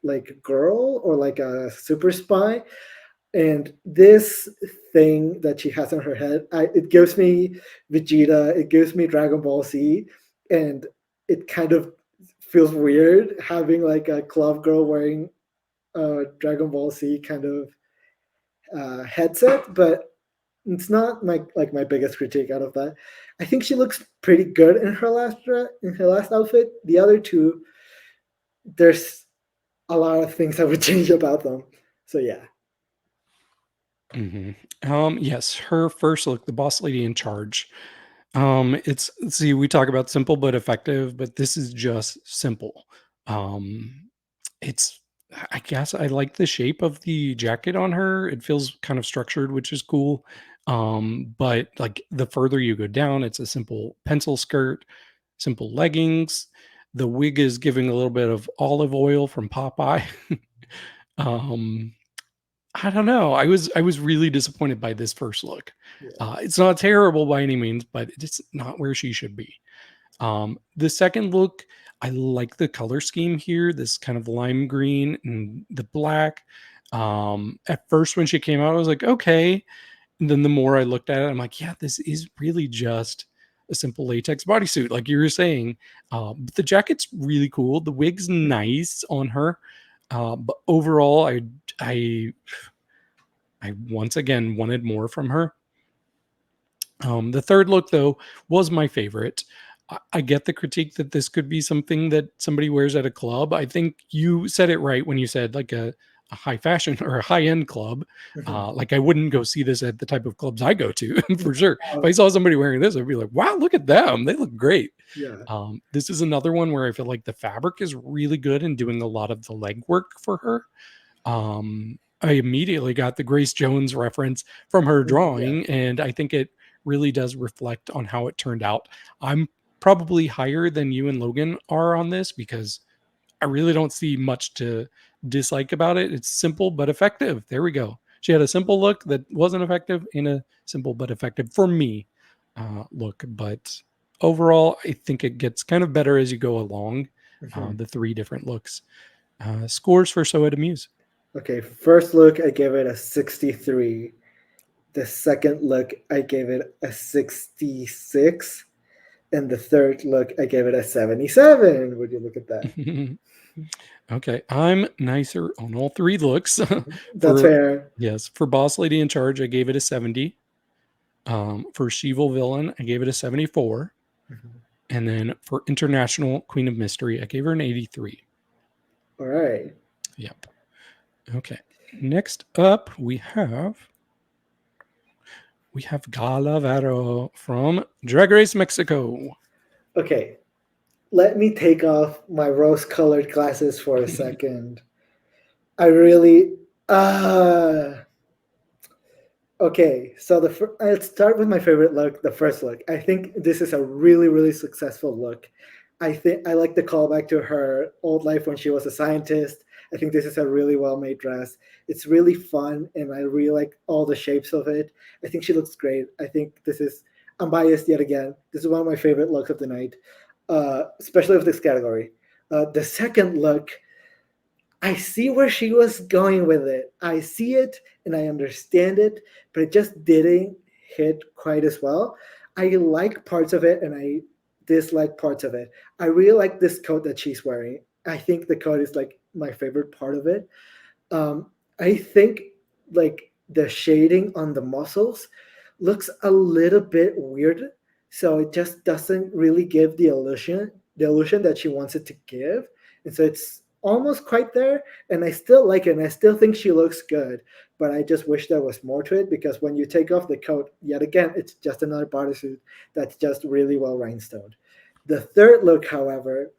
like girl or like a super spy. And this thing that she has on her head, it gives me Vegeta, it gives me Dragon Ball Z, and it kind of feels weird having like a club girl wearing a Dragon Ball Z kind of headset, but it's not my biggest critique out of that. I think she looks pretty good in her last outfit. The other two, there's a lot of things I would change about them. So yeah. Yes, her first look, the Boss Lady in Charge. See, we talk about simple but effective, but this is just simple. It's I guess I like the shape of the jacket on her. It feels kind of structured, which is cool. But like the further you go down, it's a simple pencil skirt, simple leggings. The wig is giving a little bit of olive oil from Popeye. um, I don't know. I was really disappointed by this first look. Yeah. It's not terrible by any means, but it's not where she should be. The second look, I like the color scheme here, this kind of lime green and the black. At first, when she came out, I was like, okay. And then the more I looked at it, I'm like, yeah, this is really just a simple latex bodysuit, like you were saying. But the jacket's really cool. The wig's nice on her. But overall, I I once again wanted more from her. The third look, though, was my favorite. I get the critique that this could be something that somebody wears at a club. I think you said it right when you said like a high fashion or a high end club. Mhm. Like I wouldn't go see this at the type of clubs I go to for sure. If Oh, I saw somebody wearing this, I'd be like, wow, look at them. They look great. yeah. This is another one where I feel like the fabric is really good in doing a lot of the legwork for her. I immediately got the Grace Jones reference from her Yeah. drawing, and I think it really does reflect on how it turned out. I'm probably higher than you and Logan are on this because I really don't see much to dislike about it. It's simple but effective. There we go. She had a simple look that wasn't effective and a simple but effective for me look. But overall, I think it gets kind of better as you go along. Mhm. The three different looks. Scores for Soa de Muse. Okay, first look, I gave it a 63. The second look, I gave it a 66. And the third look, I gave it a 77. Would you look at that? Okay, I'm nicer on all three looks. That's For fair. yes, for Boss Lady in Charge, I gave it a 70. For She-vil Villain, I gave it a 74. Mhm. And then for International Queen of Mystery, I gave her an 83. All right. Yep. Okay. Next up, we have Gala Varo from Drag Race Mexico. Okay, let me take off my rose colored glasses for a second. I really. Okay, so I'll start with my favorite look, the first look. I think this is a really, really successful look. I think I like the callback to her old life when she was a scientist. I think this is a really well made dress. It's really fun, and I really like all the shapes of it. I think she looks great. I think this is, I'm biased yet again. This is one of my favorite looks of the night, especially of this category. The second look, I see where she was going with it. I see it and I understand it, but it just didn't hit quite as well. I like parts of it and I dislike parts of it. I really like this coat that she's wearing. I think the coat is like my favorite part of it. I think like the shading on the muscles looks a little bit weird, so it just doesn't really give the illusion that she wants it to give, and so it's almost quite there. And I still like it, and I still think she looks good, but I just wish there was more to it because when you take off the coat, yet again, it's just another bodysuit that's just really well rhinestoned. The third look, however,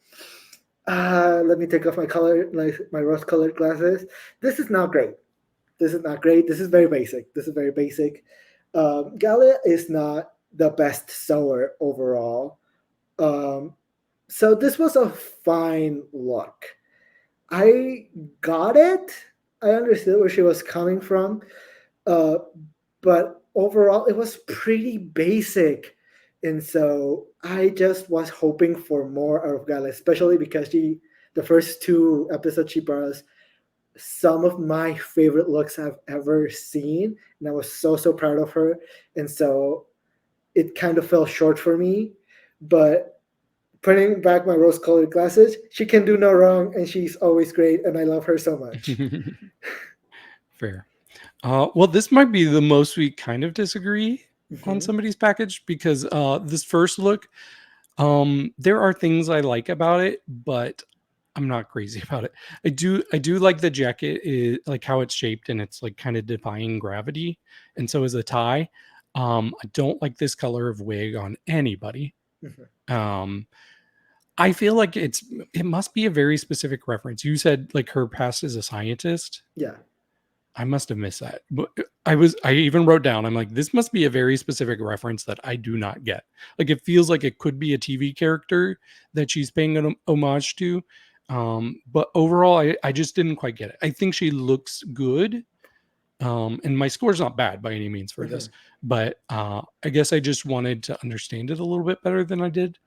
let me take off my color, like my rose-colored glasses. This is not great. This is not great. This is very basic. This is very basic. Gala is not the best sewer overall. Um, so this was a fine look. I got it. I understood where she was coming from. Uh, but overall, it was pretty basic. And so I just was hoping for more out of Gala, especially because the first two episodes she brought us, some of my favorite looks I've ever seen. And I was so, so proud of her. And so it kind of fell short for me. But putting back my rose colored glasses, she can do no wrong. And she's always great. And I love her so much. Fair. Well, this might be the most we kind of disagree on Mhm. somebody's package because this first look, there are things I like about it, but I'm not crazy about it. I do like the jacket, is like how it's shaped and it's like kind of defying gravity, and so is the tie. I don't like this color of wig on anybody. Mhm. Um, I feel like it must be a very specific reference. You said like her past as a scientist. Yeah. I must have missed that. But I even wrote down, I'm like, this must be a very specific reference that I do not get. Like it feels like it could be a TV character that she's paying an homage to. But overall, I just didn't quite get it. I think she looks good. And my score's not bad by any means for this, but I guess I just wanted to understand it a little bit better than I did.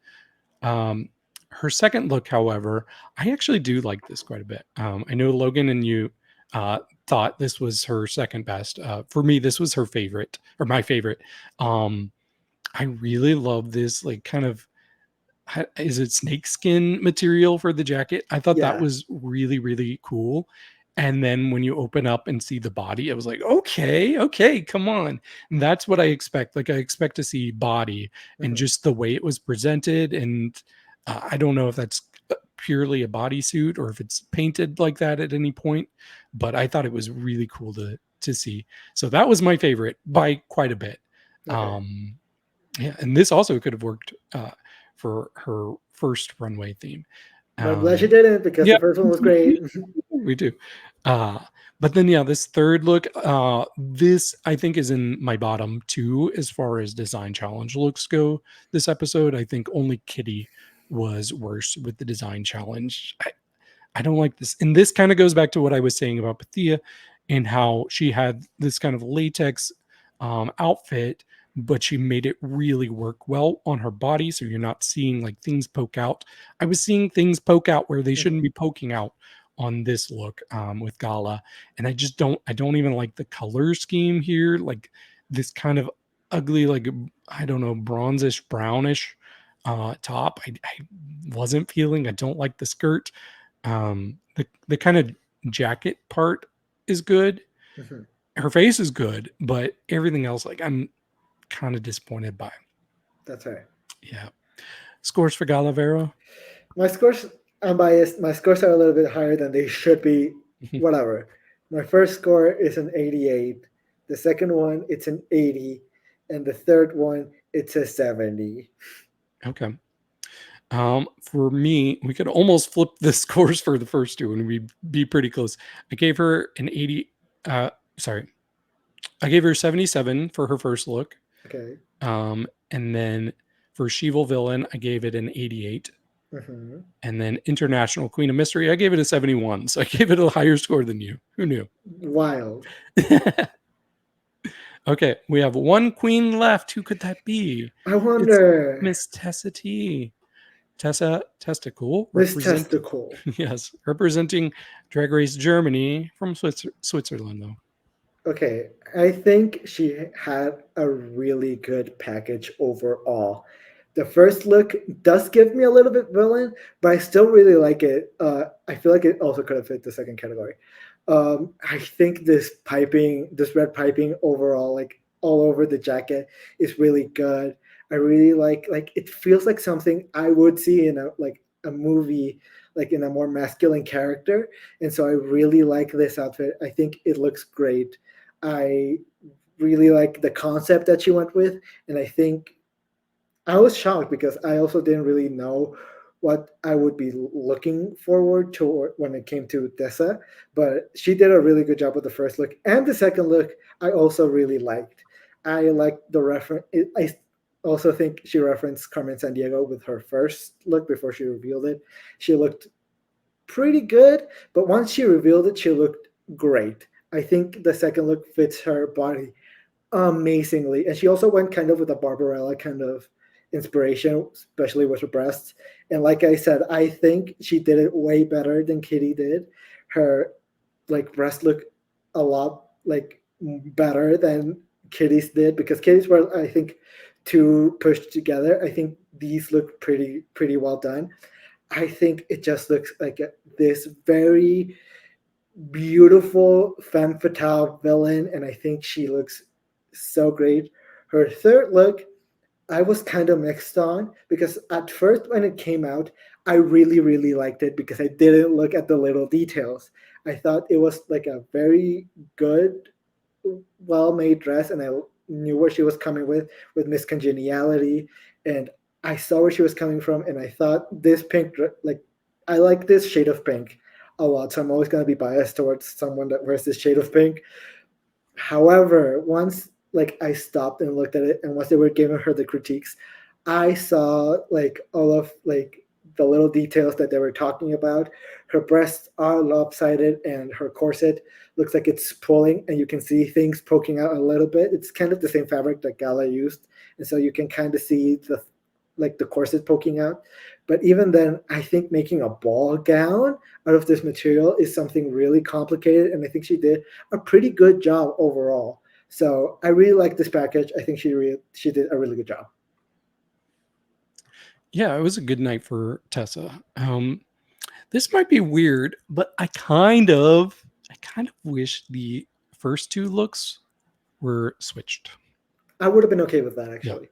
Her second look, however, I actually do like this quite a bit. I know Logan and you thought this was her second best. For me, this was her favorite or my favorite. I really love this, like, kind of, is it snakeskin material for the jacket? I thought that Yeah. was really, really cool. And then when you open up and see the body, I was like, okay, come on. And that's what I expect. Like, I expect to see body and just the way it was presented. And I don't know if that's purely a bodysuit or if it's painted like that at any point, but I thought it was really cool to see. So that was my favorite by quite a bit. Yeah, and this also could have worked for her first runway theme. I'm glad she didn't, because the first one was great. We do. But then, yeah, this third look, this I think is in my bottom two as far as design challenge looks go this episode. I think only Kitty was worse with the design challenge. I don't like this. And this kind of goes back to what I was saying about Pythia and how she had this kind of latex outfit, but she made it really work well on her body. So you're not seeing like things poke out. I was seeing things poke out where they shouldn't be poking out on this look with Gala. And I don't even like the color scheme here. Like this kind of ugly, like, I don't know, bronzish, brownish top. I wasn't feeling. I don't like the skirt. The kind of jacket part is good. Her face is good, but everything else, like, I'm kind of disappointed by. That's right. Yeah. Scores for Gala Varo? My scores, I'm biased. My scores are a little bit higher than they should be. Whatever. My first score is an 88. The second one, it's an 80. And the third one, it's a 70. Okay. For me, we could almost flip the scores for the first two and we'd be pretty close. I gave her an 80. I gave her 77 for her first look. Okay. And then for She-vil Villain, I gave it an 88. And then International Queen of Mystery, I gave it a 71. So I gave it a higher score than you. Who knew? Wild. Okay, we have one queen left. Who could that be? I wonder. It's Miss Tessa T. Tessa Testicle. Miss Testicle. Yes, representing Drag Race Germany from Switzerland, though. Okay, I think she had a really good package overall. The first look does give me a little bit villain, but I still really like it. I feel like it also could have fit the second category. I think this red piping overall, like all over the jacket, is really good. I really like it feels like something I would see in a movie, like in a more masculine character. And so I really like this outfit. I think it looks great. I really like the concept that she went with. And I think I was shocked because I also didn't really know what I would be looking forward to when it came to Tessa. But she did a really good job with the first look. And the second look, I also really liked. I liked the reference. I also think she referenced Carmen Sandiego with her first look before she revealed it. She looked pretty good, but once she revealed it, she looked great. I think the second look fits her body amazingly. And she also went kind of with a Barbarella kind of inspiration, especially with her breasts. And like I said, I think she did it way better than Kitty did. Her like breast look a lot like better than Kitty's did, because Kitty's were, I think, too pushed together. I think these look pretty well done. I think it just looks like this very beautiful femme fatale villain, and I think she looks so great. Her third look, I was kind of mixed on, because at first when it came out, I really liked it because I didn't look at the little details. I thought it was like a very good, well-made dress, and I knew where she was coming with Miss Congeniality, and I saw where she was coming from, and I thought this pink, like, I like this shade of pink a lot, so I'm always going to be biased towards someone that wears this shade of pink. However, once like I stopped and looked at it, and once they were giving her the critiques, I saw like all of like the little details that they were talking about. Her breasts are lopsided, and her corset looks like it's pulling, and you can see things poking out a little bit. It's kind of the same fabric that Gala used, and so you can kind of see the corset poking out. But even then, I think making a ball gown out of this material is something really complicated, and I think she did a pretty good job overall. So I really like this package. I think she did a really good job. Yeah, it was a good night for Tessa. This might be weird, but I kind of wish the first two looks were switched. I would have been okay with that, actually.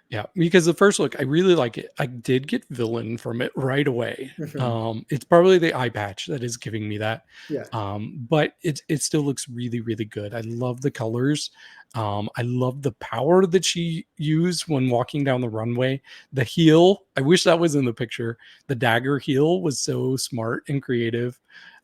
Yeah, because the first look, I really like it. I did get villain from it right away. Mhm. It's probably the eye patch that is giving me that. Yeah. But it still looks really, really good. I love the colors. I love the power that she used when walking down the runway. The heel, I wish that was in the picture. The dagger heel was so smart and creative.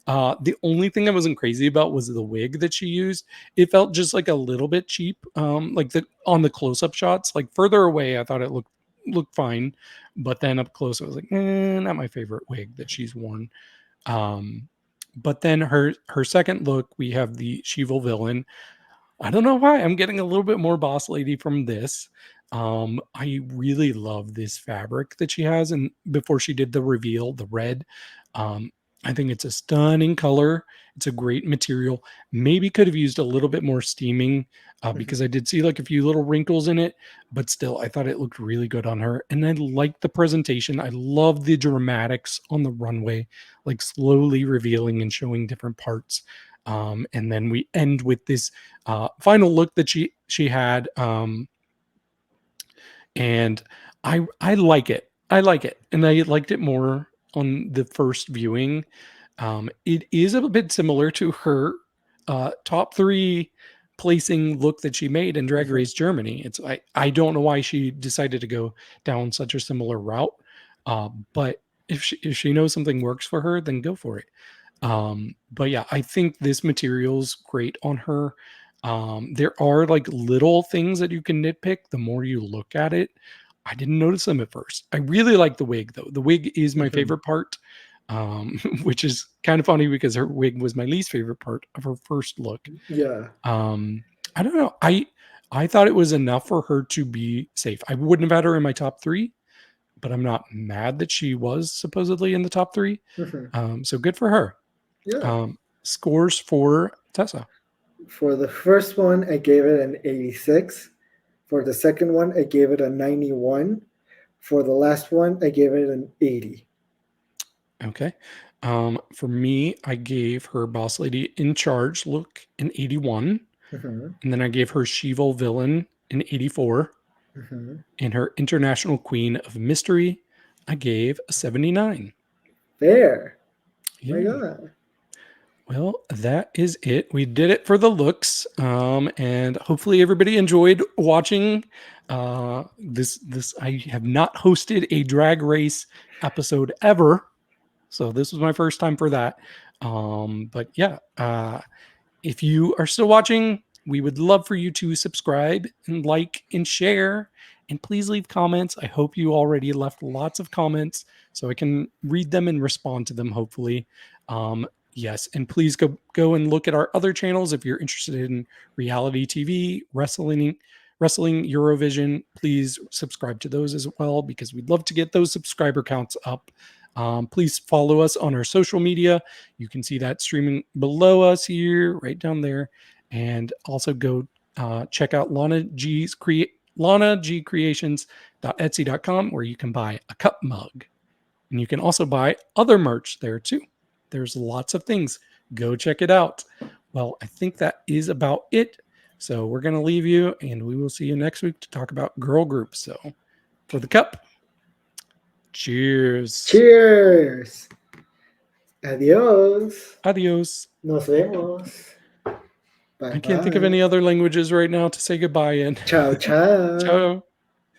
The only thing I wasn't crazy about was the wig that she used. It felt just like a little bit cheap. Like on the close-up shots, like further away, I thought it looked fine, but then up close, I was like, not my favorite wig that she's worn. But then her second look, we have the She-vil Villain. I don't know why I'm getting a little bit more boss lady from this. I really love this fabric that she has, and before she did the reveal, the red. I think it's a stunning color. It's a great material. Maybe could have used a little bit more steaming because I did see like a few little wrinkles in it, but still, I thought it looked really good on her. And I liked the presentation. I love the dramatics on the runway, like slowly revealing and showing different parts. And then we end with this final look that she had. And I like it. I like it. And I liked it more on the first viewing. It is a bit similar to her top 3 placing look that she made in Drag Race Germany. I don't know why she decided to go down such a similar route. But if she knows something works for her, then go for it. But yeah, I think this material's great on her. There are like little things that you can nitpick the more you look at it. I didn't notice them at first. I really like the wig though. The wig is my favorite part, which is kind of funny because her wig was my least favorite part of her first look. Yeah. I don't know. I thought it was enough for her to be safe. I wouldn't have had her in my top 3, but I'm not mad that she was supposedly in the top 3. So good for her. Yeah. Scores for Tessa. For the first one, I gave it an 86. For the second one, I gave it a 91. For the last one, I gave it an 80. Okay. For me, I gave her Boss Lady in Charge look an 81. And then I gave her She-vil Villain an 84. And her International Queen of Mystery, I gave a 79. There. Yeah. My God. Well, that is it. We did it for the looks, and hopefully everybody enjoyed watching this. I have not hosted a Drag Race episode ever, so this was my first time for that. But yeah, if you are still watching, we would love for you to subscribe and like and share, and please leave comments. I hope you already left lots of comments so I can read them and respond to them, hopefully. Yes, and please go and look at our other channels if you're interested in reality TV, wrestling, Eurovision. Please subscribe to those as well because we'd love to get those subscriber counts up. Please follow us on our social media. You can see that streaming below us here, right down there. And also go check out Lana G Creations.etsy.com where you can buy a cup mug. And you can also buy other merch there too. There's lots of things. Go check it out. Well, I think that is about it. So we're going to leave you and we will see you next week to talk about girl groups. So for the cup, cheers. Cheers. Adios. Adios. Nos vemos. Bye. I can't think of any other languages right now to say goodbye in. Ciao, ciao. Ciao.